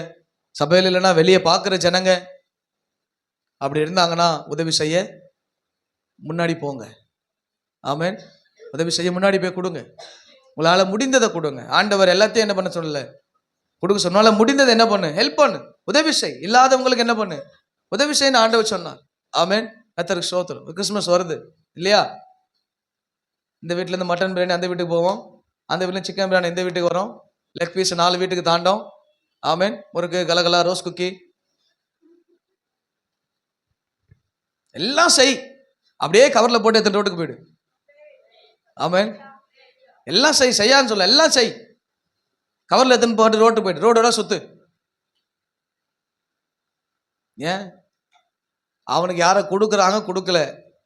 சபையில் இல்லைன்னா வெளியே பார்க்குற ஜனங்க அப்படி இருந்தாங்கன்னா உதவி செய்ய முன்னாடி போங்க. ஆமென். உதவி செய்ய முன்னாடி போய் கொடுங்க. உங்களால் முடிந்ததை கொடுங்க. ஆண்டவர் எல்லாத்தையும் என்ன பண்ண சொல்லல, கொடுக்க சொன்னால முடிந்ததை என்ன பண்ணு, ஹெல்ப் பண்ணு, உதவி செய். இல்லாதவங்களுக்கு என்ன பண்ணு, உதவி செய்யணும் ஆண்டவர் சொன்னார். ஆமென். கர்த்தருக்கு ஸ்தோத்திரம். கிறிஸ்துமஸ் வருது இல்லையா? இந்த வீட்டுல இருந்து மட்டன் பிரியாணி அந்த வீட்டுக்கு போவோம், அந்த வீட்டுல சிக்கன் பிரியாணி இந்த வீட்டுக்கு வரும், லெக் பீஸ் 4 வீட்டுக்கு தாண்டோம். ஆமென். முறுக்கு, கலகலா, ரோஸ் குக்கி எல்லாம் செய். அப்படியே கவர்ல போட்டு எத்தனை ரோட்டுக்கு போயிடு. ஆமென். எல்லாம் செய், செய்யான்னு சொல்ல, எல்லாம் செய். கவர்ல எத்தனை போட்டு ரோட்டு போயிடு, ரோடோட சுத்து. ஏன்? அவனுக்கு யாரை கொடுக்குறாங்க, கொடுக்கல,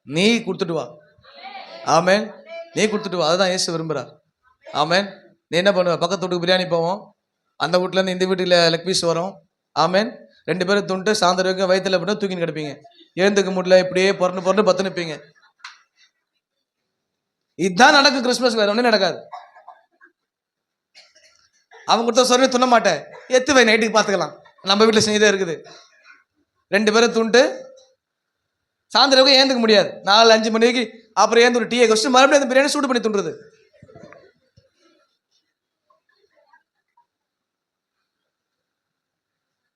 நீ கொடுத்துட்டு வா. ஆமென். நீ கொடுத்துட்டு வா. அதுதான் இயேசு விரும்புறார். ஆமென். நீ என்ன பண்ணுவ? பக்கத்து வீட்டுக்கு பிரியாணி போவோம், அந்த வீட்டுல இருந்து இந்த வீட்டுல லெக் பீஸ் வரும். ஆமென். 2 பேரும் துண்டு சாயந்தரம் வரைக்கும் வயிற்றுல போட்டு தூக்கின்னு கிடப்பீங்க. எழுந்துக்க முடியல, இப்படியே பொறந்து பத்து நிற்பீங்க. இதுதான் நடக்கும் கிறிஸ்துமஸ். வேற ஒன்றும் நடக்காது. அவங்க கொடுத்த சொல்லி துண்ண மாட்டேன், எத்து வை, நைட்டுக்கு பார்த்துக்கலாம். நம்ம வீட்டில் செஞ்சுதான் இருக்குது. 2 பேரும் துண்டு சாயந்தரம் ஏந்துக்க முடியாது. 4-5 மணிக்கு அப்புறம் ஏந்து ஒரு டீயை கஷ்டம் மறுபடியும் அந்த பிரியாணி சூடு பண்ணி துண்டுறது.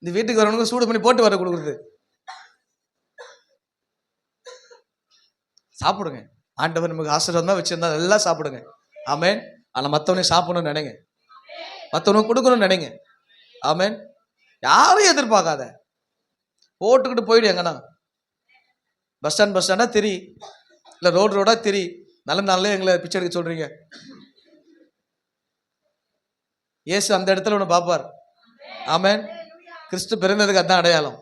இந்த வீட்டுக்கு வரவனுக்கு சூடு பண்ணி போட்டு வர கொடுக்குறது. சாப்பிடுங்க. ஆண்டவர் நமக்கு ஆசீர்வாதமா வச்சிருந்தா எல்லாம் சாப்பிடுங்க. ஆமென். ஆனா மற்றவனையும் சாப்பிடணும்னு நினைங்க, மற்றவனுக்கு கொடுக்கணும்னு நினைங்க. ஆமென். யாரையும் எதிர்பார்க்காத, போட்டுக்கிட்டு போயிடு. எங்கன்னா பஸ் ஸ்டாண்டா திரி, இல்லை ரோடா திரி. நல்ல நாள்ல எங்களை பிச்சை எடுக்க சொல்றீங்க. இயேசு அந்த இடத்துல ஒன்று பார்ப்பார். ஆமென். கிறிஸ்து பிறந்ததுக்கு அதான் அடையாளம்.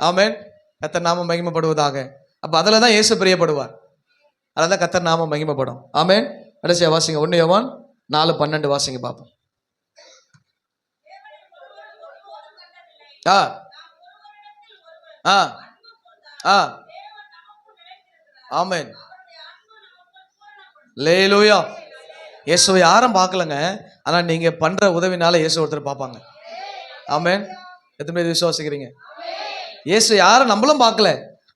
ஆமென். கர்த்தர் நாமம் மகிமைப்படுவதாக. அப்ப அதுல தான் இயேசு பிரியப்படுவார், அதில் தான் கர்த்தர் நாமம் மகிமைப்படும். ஆமென். கடைசியா வாசிங்க 1 யோவான் 4:12 வாசிங்க பார்ப்போம். ஆ ஆ ஆ ஆமென். லேலூயா. இயேசுவை யாரும் பார்க்கலங்க, ஆனா நீங்க பண்ற உதவினால இயேசு ஒருத்தர் பார்ப்பாங்க. ஆமென். எத்தனை பேர் விசுவாசிக்கிறீங்க? இயேசு யாரும் நம்மளும் பார்க்கல,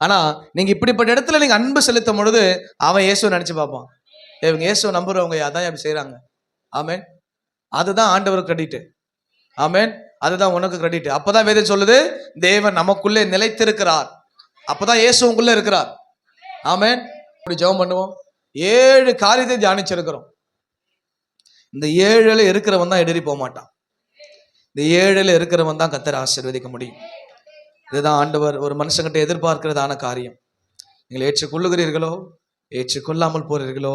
ஆனா நீங்க இப்படிப்பட்ட இடத்துல நீங்க அன்பு செலுத்தும் பொழுது அவன் இயேசுவை நினைச்சு பார்ப்பான். இவங்க இயேசுவை நம்புறவங்க அதான் அப்படி செய்யறாங்க. ஆமென். அதுதான் ஆண்டவர் கிரெடிட். ஆமென். அதுதான் உனக்கு கிரெடிட். அப்பதான் வேதம் சொல்லுது, தேவன் நமக்குள்ளே நிலைத்திருக்கிறார். அப்பதான் இயேசு உங்களுக்குள்ள இருக்கிறார். ஆமென். இப்படி ஜெபம் பண்ணுவோம். 7 காரியத்தை தியானிச்சிருக்கிறோம். இந்த 7ல இருக்கிறவன் தான் இடறி போக மாட்டான். இந்த 7ல இருக்கிறவன் தான் கர்த்தர் ஆசீர்வதிக்க முடியும். இதுதான் ஆண்டவர் ஒரு மனுஷங்கிட்ட எதிர்பார்க்கிறதான காரியம். நீங்கள் ஏற்றுக்கொள்ளுகிறீர்களோ ஏற்றுக்கொள்ளாமல் போறீர்களோ,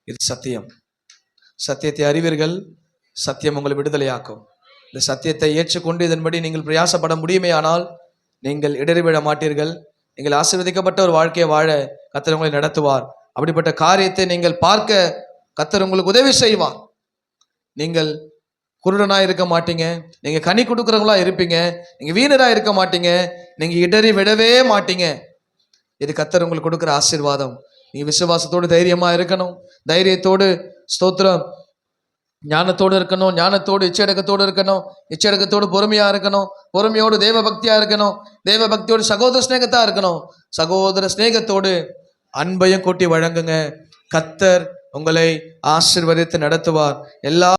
இது சத்தியம். சத்தியத்தை அறிவீர்கள், சத்தியம் உங்களை விடுதலையாக்கும். இந்த சத்தியத்தை ஏற்றுக்கொண்டு இதன்படி நீங்கள் பிரயாசப்பட முடியுமே, ஆனால் நீங்கள் இடறி விழ மாட்டீர்கள். நீங்கள் ஆசீர்வதிக்கப்பட்ட ஒரு வாழ்க்கையை வாழ கர்த்தர் உங்களை நடத்துவார். அப்படிப்பட்ட காரியத்தை நீங்கள் பார்க்க கர்த்தர் உங்களுக்கு உதவி செய்வார். நீங்கள் குருடனா இருக்க மாட்டீங்க, நீங்க கனி கொடுக்குறவங்களா இருப்பீங்க, நீங்க வீணரா இருக்க மாட்டீங்க, நீங்க இடறி விடவே மாட்டீங்க. இது கர்த்தர் உங்களுக்கு கொடுக்குற ஆசீர்வாதம். நீங்க விசுவாசத்தோடு தைரியமா இருக்கணும், தைரியத்தோடு ஸ்தோத்திரம் ஞானத்தோடு இருக்கணும், ஞானத்தோடு இச்சடக்கத்தோடு இருக்கணும், இச்சடக்கத்தோடு பொறுமையா இருக்கணும், பொறுமையோடு தேவ பக்தியா இருக்கணும், தேவ பக்தியோடு சகோதர ஸ்நேகத்தா இருக்கணும், சகோதர ஸ்நேகத்தோடு அன்பையும் கூட்டி வழங்குங்க. கர்த்தர் உங்களை ஆசீர்வதித்து நடத்துவார். எல்லா